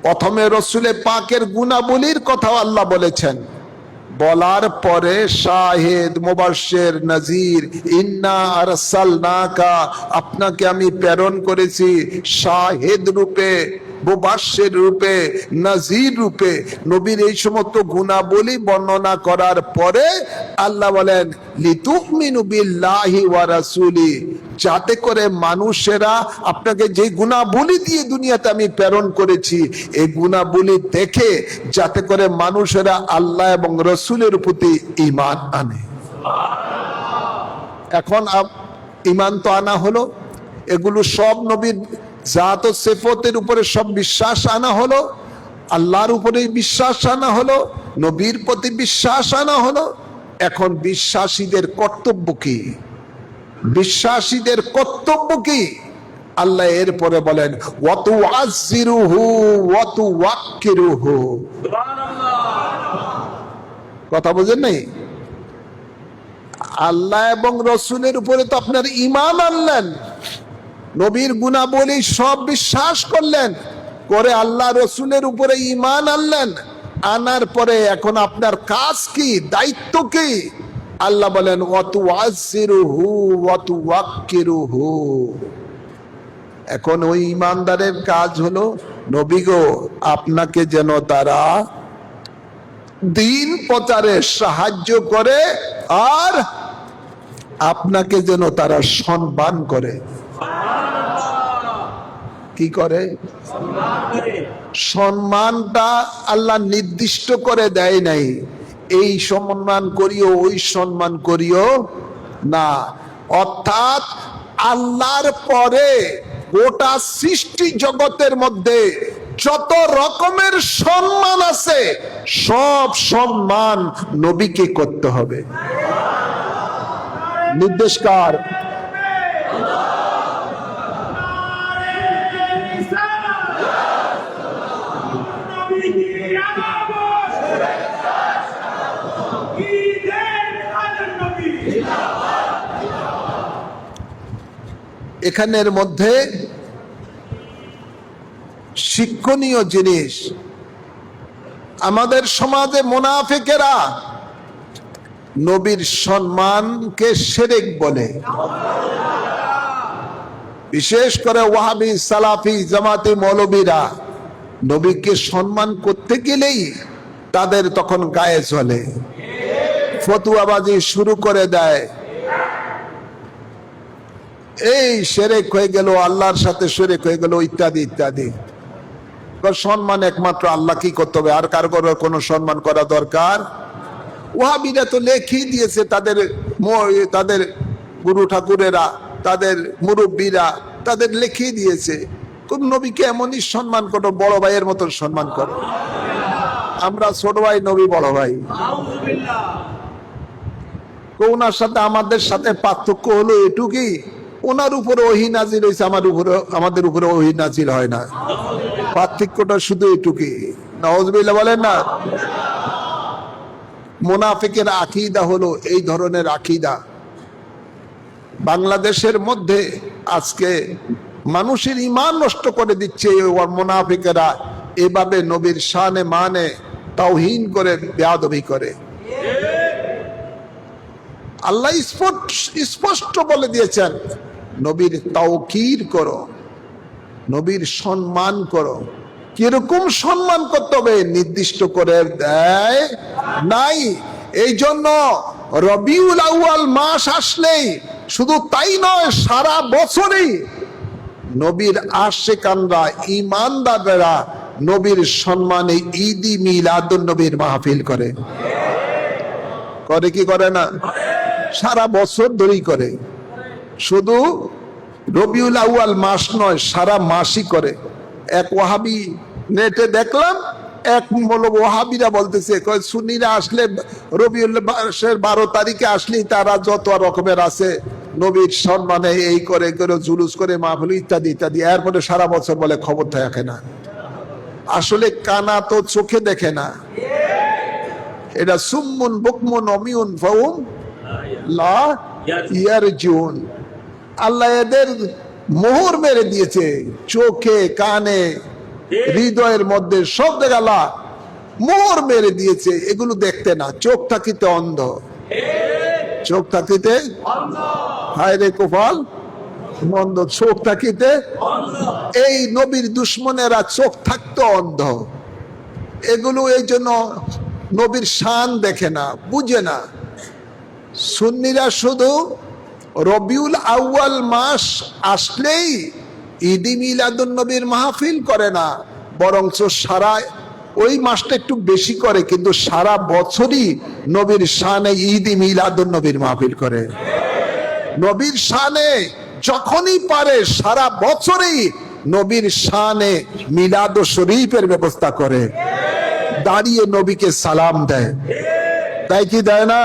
প্রথমে রসুলে পাকের গুণাবলীর কথা আল্লাহ বলেছেন, বলার পরে শাহিদ, মুবাশশির, নাজির, ইন্না আরসালনাকা, আপনাকে আমি প্রেরণ করেছি শাহিদ রূপে, মুবাশশির রূপে, নাজির রূপে। নবীর এই সমস্ত গুণাবলী বর্ণনা করার পরে আল্লাহ বলেন, লিতুমিনু বিল্লাহি ওয়া রাসূলি, যাতে করে মানুষেরা আপনাকে যে গুণাবলী দিয়ে দুনিয়াতে আমি প্রেরণ করেছি, এই গুণাবলী দেখে যাতে করে মানুষেরা আল্লাহ এবং রসুলের প্রতি ঈমান আনে। এখন ঈমান তো আনা হলো, এগুলো সব নবীর জাত ও সিফতের উপরে সব বিশ্বাস আনা হলো, আল্লাহর উপরে বিশ্বাস আনা হলো, নবীর প্রতি বিশ্বাস আনা হলো। এখন বিশ্বাসীদের কর্তব্য কি? বিশ্বাসীদের কর্তব্য কি? আল্লাহ এরপরে বলেন ওয়াতু আজিরুহু ওয়াতু ওয়াক্কিরুহু। কথা বুঝেন নাই? আল্লাহ এবং রসুলের উপরে তো আপনার ঈমান আনলেন, নবীর গুণাবলী সব বিশ্বাস করলেন, করে আল্লাহ রসুলের উপরে ঈমান আনলেন। আনার পরে এখন আপনার কাজ কি, দায়িত্ব কি? আল্লাহ বলেন ওয়াতু আজিরুহু ওয়াতু ওয়াক্কিরুহু। এখন ওই ঈমানদারের কাজ হলো, নবী গো আপনাকে যেন তারা দিন প্রচারে সাহায্য করে, আর আপনাকে যেন তারা সম্মান করে। কি করে? সম্মানটা আল্লাহ নির্দিষ্ট করে দেয় নাই, এই সম্মান করিও ওই সম্মান করিও না। অর্থাৎ আল্লাহর পরে গোটা সৃষ্টি জগতের মধ্যে যত রকমের সম্মান আছে, সব সম্মান নবীকে করতে হবে। নির্দেশকার এখানের মধ্যে শিক্ষণীয় জিনিস, আমাদের সমাজে মুনাফিকেরা নবীর সম্মানকে শিরক বলে। বিশেষ করে ওয়াহাবি, সালাফি, জামাতি, মৌলবীরা নবীকে সম্মান করতে গেলেই তাদের তখন গায়ে চলে, ফতুয়াবাজি শুরু করে দেয়। এই শিরক হয়ে গেল, আল্লাহর সাথে শিরক হয়ে গেল, ইত্যাদি ইত্যাদি। সম্মান একমাত্র আল্লাহকেই করতে হবে, আর কারো কোনো সম্মান করা দরকার। ওয়াহাবিরা তো লেখেই দিয়েছে, তাদের গুরু ঠাকুরেরা, তাদের মুরব্বীরা তাদের লিখিয়ে দিয়েছে, কোন নবীকে এমনই সম্মান করো, বড় ভাইয়ের মতন সম্মান করো। আমরা ছোট ভাই, নবী বড় ভাই। ওনার সাথে আমাদের সাথে পার্থক্য হলো এটুকুই, ওনার উপরে ওহী নাজিল হয়েছে, আমাদের উপরে ওহী নাজিল হয় না। পার্থক্যটা শুধু এটুকুই। নাউজুবিল্লাহ বলেন না? মুনাফিকের আকীদা হলো এই ধরনের আকীদা। বাংলাদেশের মধ্যে আজকে মানুষের ঈমান নষ্ট করে দিচ্ছে মুনাফিকেরা, এভাবে নবীর শানে মানে তাওহীন করে, বেয়াদবি করে। আল্লাহ স্পষ্ট বলে দিয়েছেন, নবীর তাওকীর করো, নবীর সম্মান করো। কিরকম সম্মান করতে হবে নির্দিষ্ট করে দেয় নাই। এই জন্য রবিউল আউয়াল মাস আসলেই শুধু তাই নয়, সারা বছরই নবীর আশিকানরা, ঈমানদাররা নবীর সম্মানে ঈদি মিলাদুন নবীর মাহফিল করে। করে কি করে না? সারা বছর ধরেই করে। শুধু রবিউল আউয়াল মাস নয়, সারা মাসই করে। এক ওয়াহাবি নেটে দেখলাম, এক ওয়াহাবিরা বলতেছে, সুন্নিরা আসলে রবিউল মাসের 12 তারিখে আসলেই তারা যত রকমের আছে নবীর সম্মানে এই করে জুলুস করে, মাহফিল ইত্যাদি ইত্যাদি। এরপরে সারা বছর বলে খবর থাকে না। আসলে কানা তো চোখে দেখে না, এটা সুম্মুন বুকমুন অমিউন ফাহুম লা ইয়ারজুন। আল্লাহ এদের মোহর মেরে দিয়েছে, চোখে, কানে, হৃদয়ের মধ্যে সব জায়গায় আল্লাহ মোহর মেরে দিয়েছে। এগুলো দেখতে না, চোখ থাকিতে অন্ধ, চোখ থাকিতে হায় রে কপাল মন্দ, চোখ থাকিতে। এই নবীর দুশ্মনেরা চোখ থাকতো অন্ধ। এগুলো এই জন্য নবীর শান দেখে না, বুঝে না। সুন্নিরা শুধু রবিউল আউয়াল মাস আসলেই ঈদি মিলাদুন নবীর মাহফিল করে না, বরঞ্চ সারা ওই মাসটা একটু বেশি করে, কিন্তু সারা বছরই নবীর শানে ঈদি মিলাদুন নবীর মাহফিল করে। নবীর শানে যখনই পারে সারা বছরই নবীর শানে মিলাদ ও শরীফের ব্যবস্থা করে, দাঁড়িয়ে নবীকে সালাম দেয়, তাই কি দেয় না?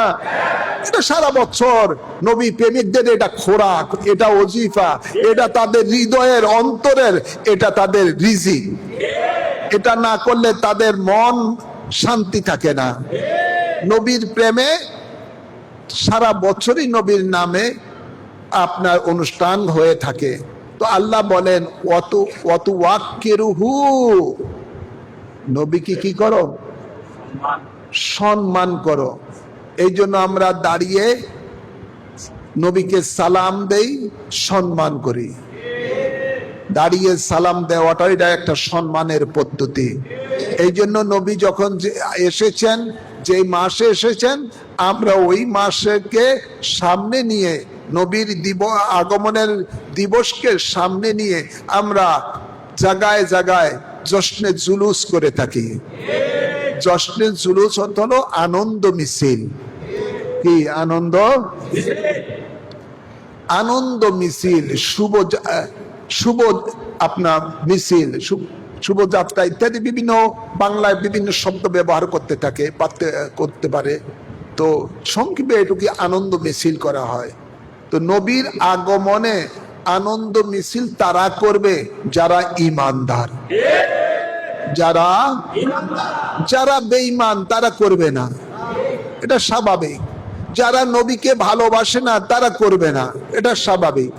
এটা সারা বছর নবী প্রেমিকদের এটা খোরাক, এটা ওজিফা, এটা তাদের হৃদয়ের অন্তরের, এটা তাদের রিজিক। এটা না করলে তাদের মন শান্তি থাকে না। নবীর প্রেমে সারা বছরই নবীর নামে আপনার অনুষ্ঠান হয়ে থাকে। তো আল্লাহ বলেন অত ওয়াক্কিরুহু, নবীকে কি করো? সম্মান করো। এই জন্য আমরা দাঁড়িয়ে নবীকে সালাম দেই, সম্মান করি। দাঁড়িয়ে সালাম দেওয়াটা এটা একটা সম্মানের পদ্ধতি। এই জন্য নবী যখন এসেছেন, যে মাসে এসেছেন, আমরা ওই মাসকে সামনে নিয়ে, নবীর আগমনের দিবসকে সামনে নিয়ে আমরা জায়গায় জায়গায় জশ্নে জুলুস করে থাকি। জশ্নে জুলুস হলো আনন্দ মিছিল। কি আনন্দ? আনন্দ মিছিল, শুভ আপনার মিছিল, শুভযাত্রা ইত্যাদি বিভিন্ন বাংলায় বিভিন্ন শব্দ ব্যবহার করতে পারে। তো সংক্ষেপে এটুকু আনন্দ মিছিল করা হয়। তো নবীর আগমনে আনন্দ মিছিল তারা করবে যারা ঈমানদার। যারা বেঈমান তারা করবে না, এটা স্বাভাবিক। যারা নবীকে ভালোবাসে না তারা করবে না, এটা স্বাভাবিক।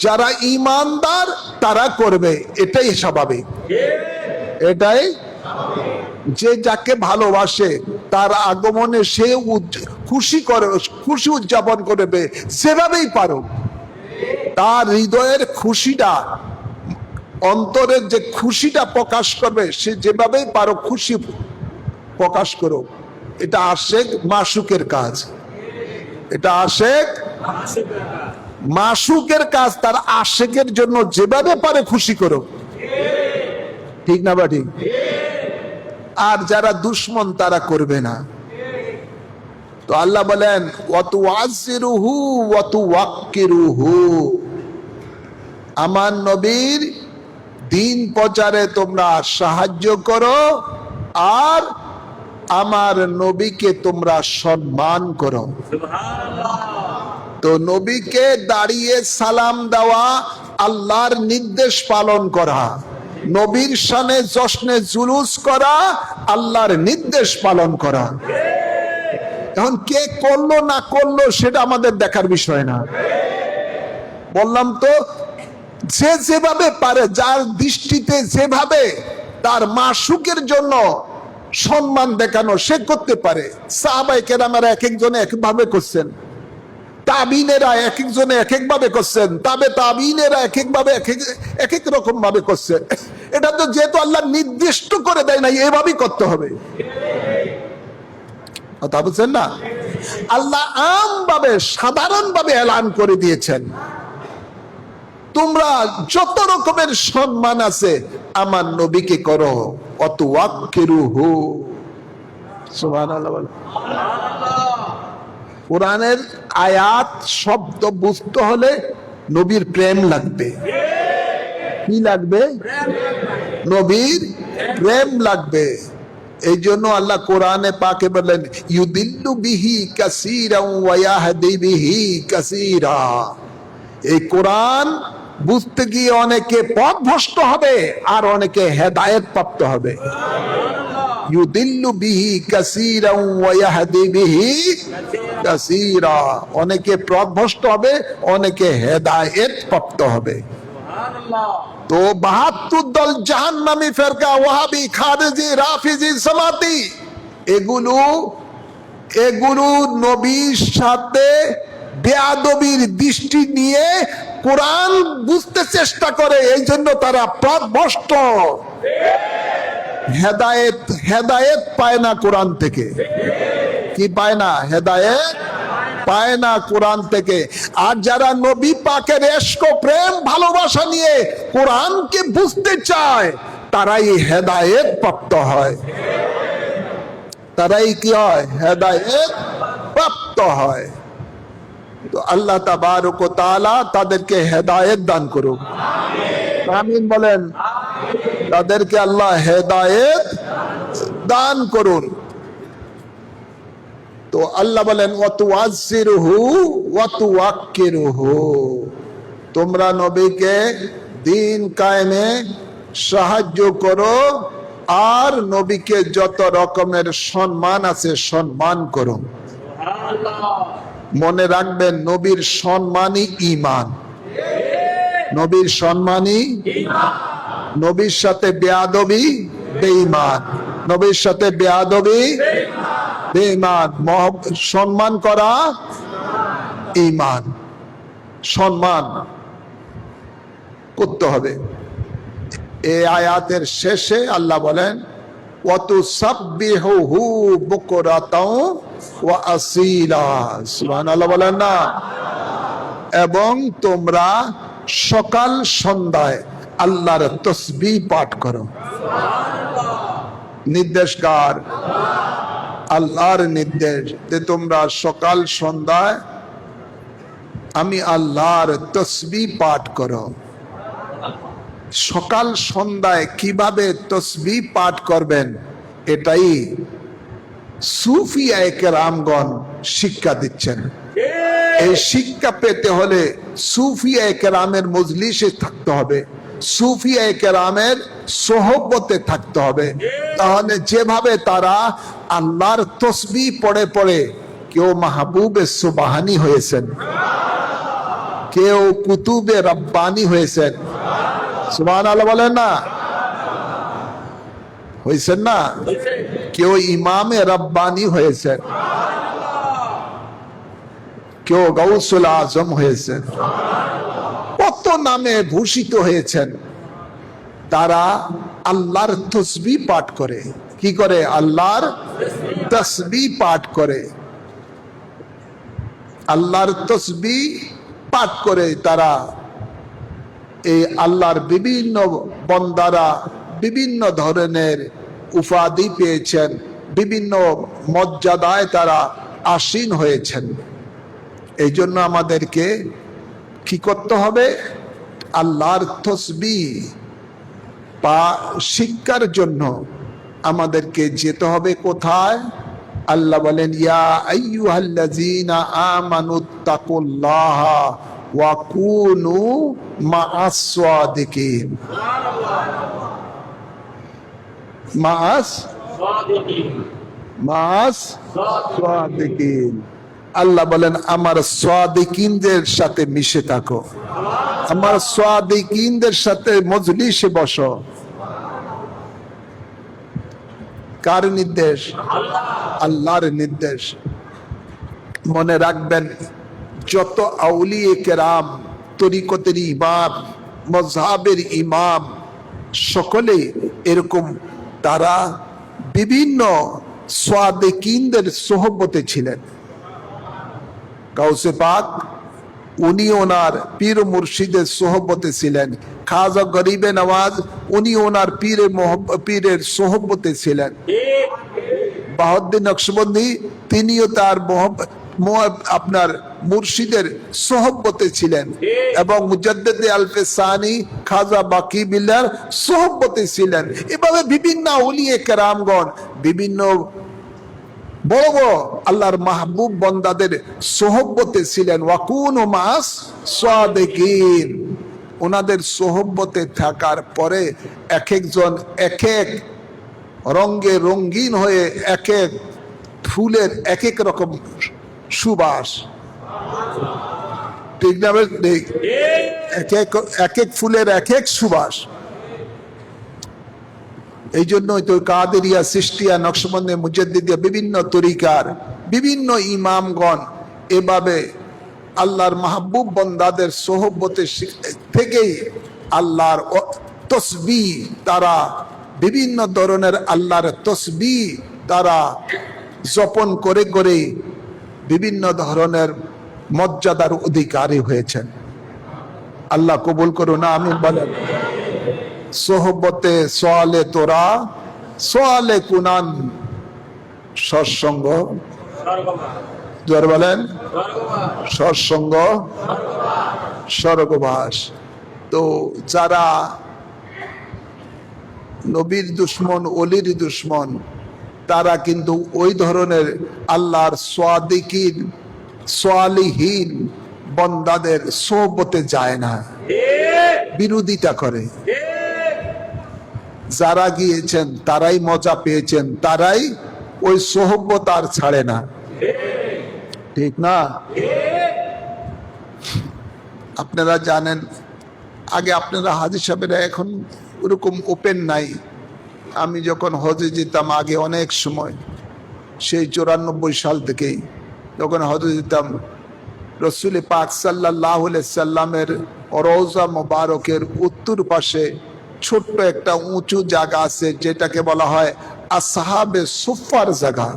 যারা ঈমানদার তারা করবে, এটাই স্বাভাবিক। এটাই, যে যাকে ভালোবাসে তার আগমনে সে খুশি উদযাপন করবে যেভাবেই পারো। তার হৃদয়ের খুশিটা, অন্তরের যে খুশিটা প্রকাশ করবে, সে যেভাবেই পারো খুশি প্রকাশ করো। এটা আশেক মাসুকের কাজ। এটা আশেক মাসুকের কাজ। তার আশেকের জন্য যেভাবে পারে খুশি করো, ঠিক না বা ঠিক? আর যারা দুশ্মন তারা করবে না। তো আল্লাহ বলেন ওয়াতুআযিরুহু ওয়াতুওয়াক্কিরুহু, আমার নবীর দিন প্রচারে তোমরা সাহায্য করো আর আমার নবীকে তোমরা সম্মান করো। তো নবীকে দাঁড়িয়ে সালাম দেওয়া আল্লাহর নির্দেশ পালন করা, নবীর শানে জশ্নে জুলুস করা আল্লাহর নির্দেশ পালন করা। এখন কে করলো না করলো সেটা আমাদের দেখার বিষয় না। বললাম তো, যে যেভাবে পারে, যার দৃষ্টিতে যেভাবে তার মাসুকের জন্য সম্মান দেখানো সে করতে পারে। সাহাবায়ে কেরামেরা এক একজনে একভাবে করছেন, তাবিনেরা এক একজনে এক একভাবে করছেন, তাবিনেরা এক একভাবে এক এক রকম ভাবে করছেন। এটা তো যেহেতু আল্লাহ নির্দিষ্ট করে দেয় নাই, এভাবেই করতে হবে। কথা বুঝছেন না? আল্লাহ আমভাবে, সাধারণ ভাবে এলান করে দিয়েছেন, তোমরা যত রকমের সম্মান আছে আমার নবীকে করো। ওয়াতুওয়াক্কিরুহু, সুবহানাল্লাহ। কোরআনের আয়াত শব্দ বুঝতে হলে নবীর প্রেম লাগবে। কি লাগবে? নবীর প্রেম লাগবে। এই জন্য আল্লাহ কোরআনে পাকে বলেন ইউদিল্লু বিহি কাসীরান ওয়া ইয়াহদি বিহি কাসীরা। এই কোরআন বুঝতে গিয়ে অনেকে পথভ্রষ্ট হবে আর অনেকে হেদায়েত প্রাপ্ত হবে। ইউদিল্লু বিহি কাসীরান ওয়া ইয়াহদি বিহি কাসীরা, অনেকে পথভ্রষ্ট হবে, অনেকে হেদায়েত প্রাপ্ত হবে। তো ৭২ দল জাহান্নামী ফেরকা, ওয়াহাবি, খারেজি, রাফিজি, সামাতি, এগুলো নবীর সাথে বেয়াদবির দৃষ্টি নিয়ে কোরআন বুঝতে চেষ্টা করে। এই জন্য তারা পথভ্রষ্ট, হেদায়েত পায় না কোরআন থেকে। কি পায় না? হেদায়েত পায় না কোরআন থেকে। আর যারা নবী পাকের ইশক, প্রেম, ভালোবাসা নিয়ে কোরআনকে বুঝতে চায় তারাই হেদায়েত প্রাপ্ত হয়। তারাই কি হয়? হেদায়েত প্রাপ্ত হয়। তো আল্লাহ তাবারক ওয়া তাআলা তাদেরকে হেদায়েত দান করুক। আমিন বলেন। তাদেরকে আল্লাহ হেদায়েত দান করুন। তো আল্লাহ বলেন ওয়াতুআজ্জিরুহু ওয়াতুওয়াক্কিরুহু, তোমরা নবীকে দিন কায়েমে সাহায্য করো আর নবীকে যত রকমের সম্মান আছে সম্মান করো। মনে রাখবেন নবীর সম্মানই ঈমান, নবীর সম্মানই নবীর সাথে বেয়াদবি বেঈমান, নবীর সাথে বেয়াদবি বেঈমান। সম্মান করা ঈমান, সম্মান করতে হবে। এই আয়াতের শেষে আল্লাহ বলেন ওয়াতুসাব্বিহুহু বুকরাতাও ওয়া আসীলা, সুবহানাল্লাহ বলেন না। এবং তোমরা সকাল সন্ধ্যায় আল্লাহর তাসবিহ পাঠ করো। নির্দেশকার আল্লাহর নির্দেশ যে তোমরা সকাল সন্ধ্যায় আমি আল্লাহর তাসবিহ পাঠ করো। সকাল সন্ধ্যায় কিভাবে তাসবিহ পাঠ করবেন এটাই সুফিয়ায়ে কেরামগণ শিক্ষা দিচ্ছেন। এই শিক্ষা পেতে হলে সুফিয়ায়ে কেরামের মজলিসে থাকতে হবে, সুফিয়ায়ে কেরামের সোহবতে থাকতে হবে। তাহলে যেভাবে তারা আল্লাহর তাসবিহ পড়ে পড়ে কেউ মাহবুবে সুবহানি হয়েছেন, কেউ কুতুবে রব্বানি হয়েছেন, সুবহানাল্লাহ বলেন না, হয়েছেন না, কেউ ইমামে রব্বানি হয়েছেন, কেউ গাউসুল আজম হয়েছেন, কত নামে ভূষিত হয়েছেন। তারা আল্লাহর তাসবিহ পাঠ করে। কি করে? আল্লাহর তাসবিহ পাঠ করে। আল্লাহর তাসবিহ পাঠ করে তারা এই আল্লাহর বিভিন্ন বান্দারা বিভিন্ন ধরনের উপাধি পেয়েছেন, বিভিন্ন মর্যাদায় তারা আসীন হয়েছেন। এই জন্য আমাদেরকে কি করতে হবে? আল্লাহর তাসবিহ শিক্ষার জন্য আমাদেরকে যেতে হবে কোথায়? আল্লাহ বলেন ইয়া আইয়ুহাল্লাযীনা আমানুত্তাকুল্লাহা ওয়া কুনু মাআস সাদিকিন। মাআস সাদিকিন। আল্লাহ বলেন আমার সাদিকিনদের সাথে মিশে থাকো, আমার সাদিকিনদের সাথে মজলিসে বসো। কার নির্দেশ? আল্লাহর নির্দেশ। মনে রাখবেন যত আউলিয়ে কেরাম, তরিকতের ইমাম, মযহাবের ইমাম সকলে এরকম তারা বিভিন্ন সাদিকিনদের সোহবতে ছিলেন। গাউসে পাক উনি ওনার পীর মুর্শিদের সোহবতে ছিলেন। খাজা গরিবে নওয়াজ উনি ওনার পীরের সোহবতে ছিলেন। বাহাউদ্দিন নকশবন্দি তিনিও তার আপনার মুর্শিদের সোহবতে ছিলেন এবং মুজাদ্দিদে আলফে সানি খাজা বাকি বিল্লাহর সোহবতে ছিলেন। এভাবে বিভিন্ন আউলিয়ে কেরামগণ বিভিন্ন বড় বড় আল্লাহর মাহবুব বান্দাদের সোহবতে ছিলেন। ওয়াকুনু মাস সাদিকিন। ওনাদের সোহবতে থাকার পরে এক একজন এক এক রঙে রঙিন হয়ে এক এক ফুলের এক এক রকম সুবাস, ঠিক না? এক এক ফুলের এক এক সুবাস। এই জন্যই তো কাদেরিয়া, চিশতিয়া, নকশবন্দি, মুজাদ্দিদিয়া বিভিন্ন তরিকার বিভিন্ন ইমামগণ এভাবে আল্লাহর মাহবুব বান্দাদের সোহবতে থেকেই আল্লাহর তাসবিহ তারা বিভিন্ন ধরনের আল্লাহর তাসবিহ তারা জপন করে করে বিভিন্ন ধরনের মর্যাদার অধিকারী হয়েছেন। আল্লাহ কবুল করুন, আমিন বলেন। সোহবতে সোয়ালে তোরা সোয়ালে কুনান, সৎসঙ্গ জোর বলেন, সৎসঙ্গ স্বর্গবাস। তো যারা নবীর দুশ্মন, অলির দুশ্মন, তারা কিন্তু ওই ধরনের আল্লাহর সাদিকিন সালিহীন বন্দাদের সোহবতে যায় না, বিরোধিতা করে। যারা গিয়েছেন তারাই মজা পেয়েছেন, তারাই ওই সোহবত আর ছাড়ে না, ঠিক না? আপনারা জানেন, আগে আপনারা হাজী সাহেবেরা এখন ওরকম ওপেন নাই। আমি যখন হজে যেতাম আগে অনেক সময়, সেই 94 সাল থেকেই যখন হজে যেতাম, রসুল পাক সাল্লাল্লাহু আলাইহি সাল্লামের রওজা মোবারকের উত্তর পাশে ছোট্ট একটা উঁচু জায়গা আছে, যেটাকে বলা হয় আসহাবে সুফার জায়গা।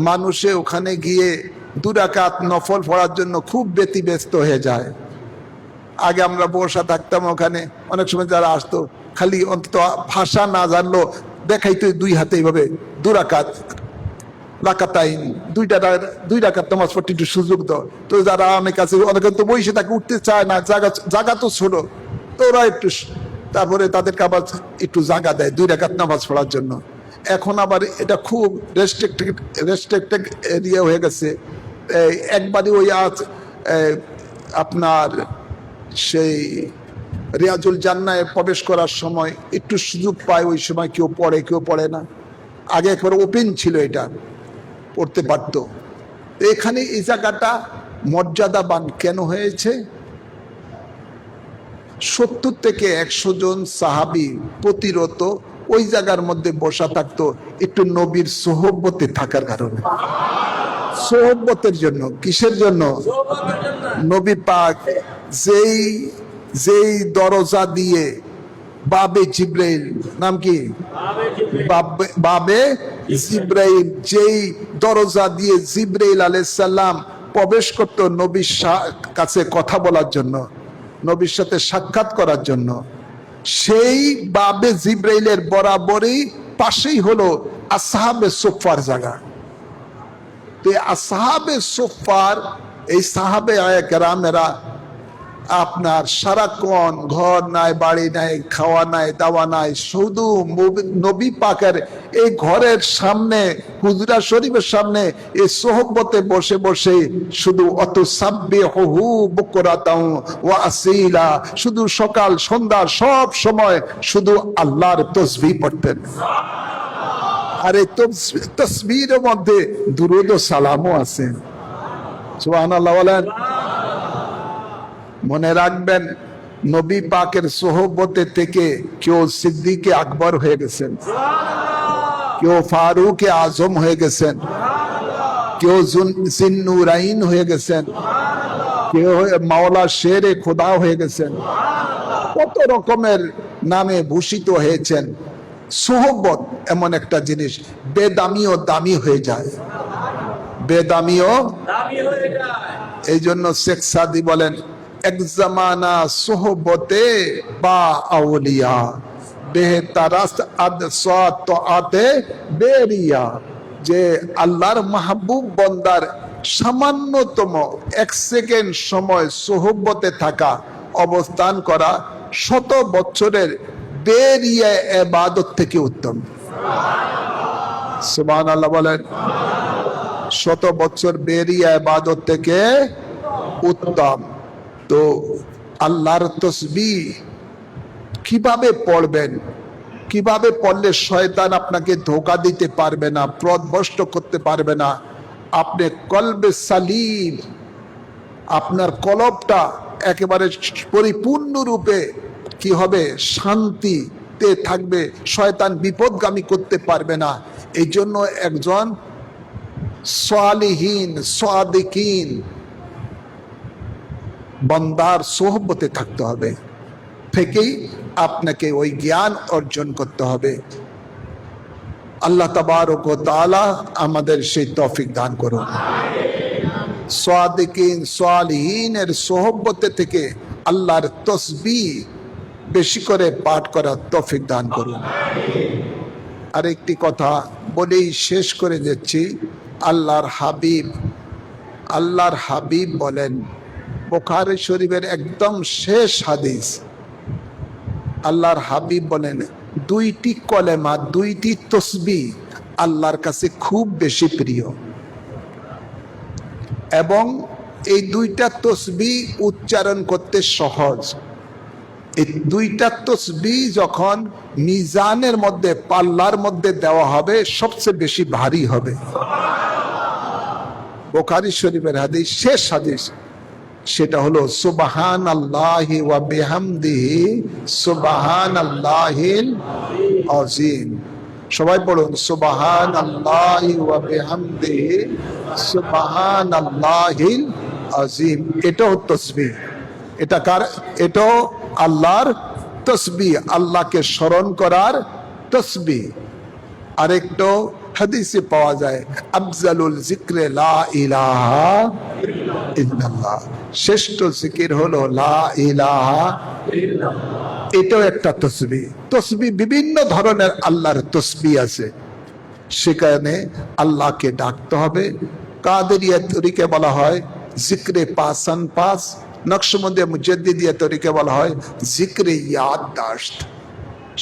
মানুষে ওখানে গিয়ে 2 রাকাত নফল পড়ার জন্য খুব ব্যতিব্যস্ত হয়ে যায়। আগে আমরা বসা থাকতাম ওখানে, অনেক সময় যারা আসতো খালি অন্তত ভাষা না জানলো দেখাইতো 2 হাতে এইভাবে 2 রাকাত রাকাতাইন, 2 রাকাত নামাজ পড়তে একটু সুযোগ দাও। তো যারা অনেক আছে, অনেকে তো বসে তাকে উঠতে চায় না, জায়গা তো ছোট, তো ওরা একটু তারপরে তাদেরকে আবার একটু জায়গা দেয় 2 রাকাত নামাজ পড়ার জন্য। এখন আবার এটা খুব রেস্ট্রিক্টেড এরিয়া হয়ে গেছে। একবারই ওই আপনার সেই রিয়াজুল জান্নায় প্রবেশ করার সময় একটু সুযোগ পায়, ওই সময় কেউ পড়ে কেউ পড়ে না। আগে একবার ওপেন ছিল, এটা পড়তে পারত। এখানে এই জায়গাটা মর্যাদাবান কেন হয়েছে? 70 থেকে 100 জন সাহাবী প্রতিরত ওই জায়গার মধ্যে বসা থাকতো, একটু নবীর সোহবতে থাকার কারণে। সোহবতের জন্য, কিসের জন্য? নবী পাক যেই দরজা দিয়ে বাবে জিব্রাইল, নাম কি? বাবে জিব্রাইল, যেই দরজা দিয়ে জিব্রাইল আলাইহিস সালাম প্রবেশ করত নবীর কাছে কথা বলার জন্য, নবীর সাথে সাক্ষাৎ করার জন্য, সেই বাবে জিব্রাইলের বরাবরই পাশেই হলো আসহাবে সুফার জায়গা। তো আসহাবে সুফার, এই সাহাবে কেরামেরা আপনার সারাক্ষণ ঘর নাই, বাড়ি নাই, খাওয়া নাই, দাওয়া নাই, শুধু নবী পাকের এই ঘরের সামনে, হুজরা শরীফের সামনে এই সোহবতে বসে বসে শুধু অত সাব্বিহু বুকরাতাও ওয়া আসীলা, শুধু সকাল সন্ধ্যা সব সময় শুধু আল্লাহর তাসবিহ পড়তেন। আর এই তাসবিহের মধ্যে দুরূদ ও সালামও আছে। সুবহানাল্লাহ বলেন। মনে রাখবেন, নবী পাকের সোহবতে থেকে কেউ সিদ্দিকে আকবর হয়ে গেছেন, কেউ ফারুকে আজম হয়ে গেছেন, কেউ জিন্নুরাইন হয়ে গেছেন, কেউ মাওলা শেরে খোদা হয়ে গেছেন, কত রকমের নামে ভূষিত হয়েছেন। সোহবত এমন একটা জিনিস, বেদামিও দামি হয়ে যায়, বেদামিও দামি হয়ে যায়। এই জন্য শেখ সাদি বলেন, এক জামানা সোহবতে বা আউলিয়া বেহতারাস আদসাত আতে বেরিয়া, যে আল্লাহর মাহবুব বন্দার সামান্যতম 1 সেকেন্ড সময় সোহবতে থাকা, অবস্থান করা 100 বছরের বেরিয়া ইবাদত থেকে উত্তম। সুবহানাল্লাহ বলেন। 100 বছর বেরিয়া ইবাদত থেকে উত্তম। তো আল্লাহর তাসবিহ কিভাবে পড়বেন, কিভাবে পড়লে শয়তান আপনাকে ধোঁকা দিতে পারবে না, পথভ্রষ্ট করতে পারবে না? আপনি কলবে সালিম, আপনার কলবটা একেবারে পরিপূর্ণরূপে কি হবে? শান্তিতে থাকবে, শয়তান বিপদগামী করতে পারবে না। এই জন্য একজন সালিহিন সাদিকিন বান্দার সোহবতে থাকতে হবে, থেকেই আপনাকে ওই জ্ঞান অর্জন করতে হবে। আল্লাহ তাবারক ওয়া তাআলা আমাদের সেই তৌফিক দান করুন। সাদিকিন সালিহিনের সোহবতে থেকে আল্লাহর তাসবিহ বেশি করে পাঠ করার তৌফিক দান করুন। আরেকটি কথা বলেই শেষ করে যাচ্ছি। আল্লাহর হাবিব বলেন, বুখারী শরীফের একদম শেষ হাদিস, আল্লাহর হাবিব বলেন দুইটি কলেমা, দুইটি তসবিহ আল্লাহর কাছে খুব বেশি প্রিয়, এবং এই দুইটা তসবিহ উচ্চারণ করতে সহজ। এই দুইটা তসবিহ যখন মিজানের মধ্যে, পাল্লার মধ্যে দেওয়া হবে, সবচেয়ে বেশি ভারী হবে। বুখারী শরীফের হাদিস, শেষ হাদিস, সেটা হলো সুবহানাল্লাহি ওয়া বিহামদিহি সুবহানাল্লাহিল আযীম। সবাই পড়ুন সুবহানাল্লাহি ওয়া বিহামদিহি সুবহানাল্লাহিল আযীম। এটাও তাসবিহ। এটা কার? এটাও আল্লাহর তাসবিহ, আল্লাহকে স্মরণ করার তাসবিহ। আরেকটা হাদিসে পাওয়া যায় আফজালুল যিকরে লা ইলাহা ইল্লাল্লাহ, শ্রেষ্ঠ জিকির হলো লা ইলাহা ইল্লাল্লাহ। এটাও একটা তাসবিহ। তাসবিহ বিভিন্ন ধরনের আল্লাহর তাসবিহ আছে, সেখানে আল্লাহকে ডাকতে হবে। কাদেরিয়া তরিকে বলা হয় জিক্রে পাসান পাস, নকশবন্দি মুজাদ্দিদিয়া তরিকে বলা হয় জিক্রে ইয়াদদাশত।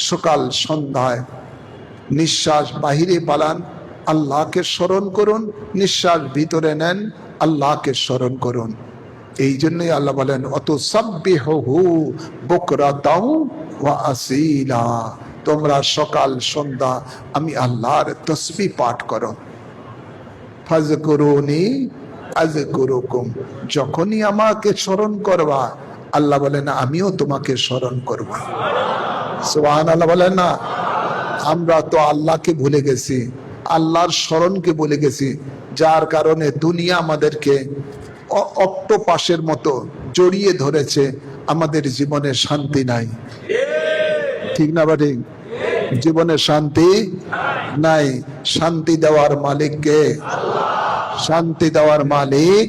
সকাল সন্ধ্যায় নিঃশ্বাস বাহিরে পালান, আল্লাহকে স্মরণ করুন, নিঃশ্বাস ভিতরে নেন, আল্লাহকে স্মরণ করুন। এই জন্যই আল্লাহ বলেন অত সাব্বিহুহু বুকরাতাও ওয়া আসীলা, তোমরা সকাল সন্ধ্যা আমি আল্লাহর তাসবিহ পাঠ করো। ফাজকুরুনি আযকুরুকুম, যখনই আমাকে স্মরণ করবা, আল্লাহ বলেন আমিও তোমাকে স্মরণ করব। সুবহানাল্লাহ বলেন না? আমরা তো আল্লাহকে ভুলে গেছি, আল্লাহর স্মরণকে ভুলে গেছি, যার কারণে দুনিয়া আমাদেরকে অক্টোপাসের মতো জড়িয়ে ধরেছে, আমাদের জীবনে শান্তি নাই। ঠিক না বা ঠিক? জীবনে শান্তি নাই। শান্তি দেওয়ার মালিক কে? শান্তি দেওয়ার মালিক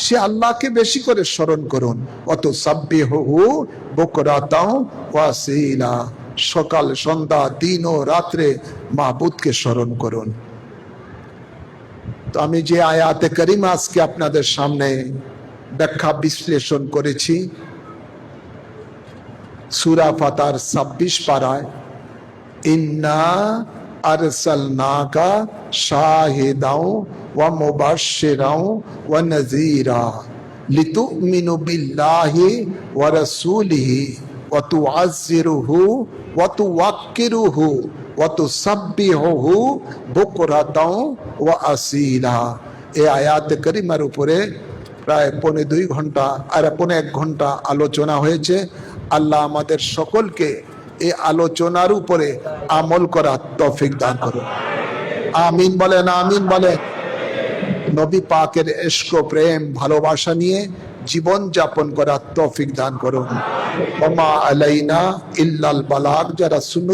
সে আল্লাহকে বেশি করে স্মরণ করুন। অত সাব্বিহুহু বুকরাতাও ওয়া আসীলা, সকাল সন্ধ্যা দিন ও রাত্রে মাহবুদকে স্মরণ করুন। তো আমি যে আয়াতে কারিমা আজকে আপনাদের সামনে ব্যাখ্যা বিশ্লেষণ করেছি, সূরা ফাতার 26 পারায় ইন্না আরসালনাকা শাহিদাও ওয়া মুবাশশিরাও ওয়া নাযীরা লিতুমিনু বিল্লাহি ওয়া রাসূলিহি ওয়া তুআজ্জিরুহু ওয়া তুওয়াক্কিরুহু ওয়া তুসাব্বিহুহু বুকরাতাও ওয়া আসীলা। এই আয়াতে কারিমার উপরে প্রায় 2.25 ঘন্টা আর 1.5 ঘন্টা আলোচনা হয়েছে। আল্লাহ আমাদের সকলকে এই আলোচনার উপরে আমল করার তৌফিক দান করুন। আমিন বলেন, আমিন বলেন। নবী পাকের ইশক, প্রেম, ভালোবাসা নিয়ে জীবন যাপন করার তৌফিক দান করুন। ওয়া মা আলাইনা ইল্লাল বালাগ। যারা সুন্নাত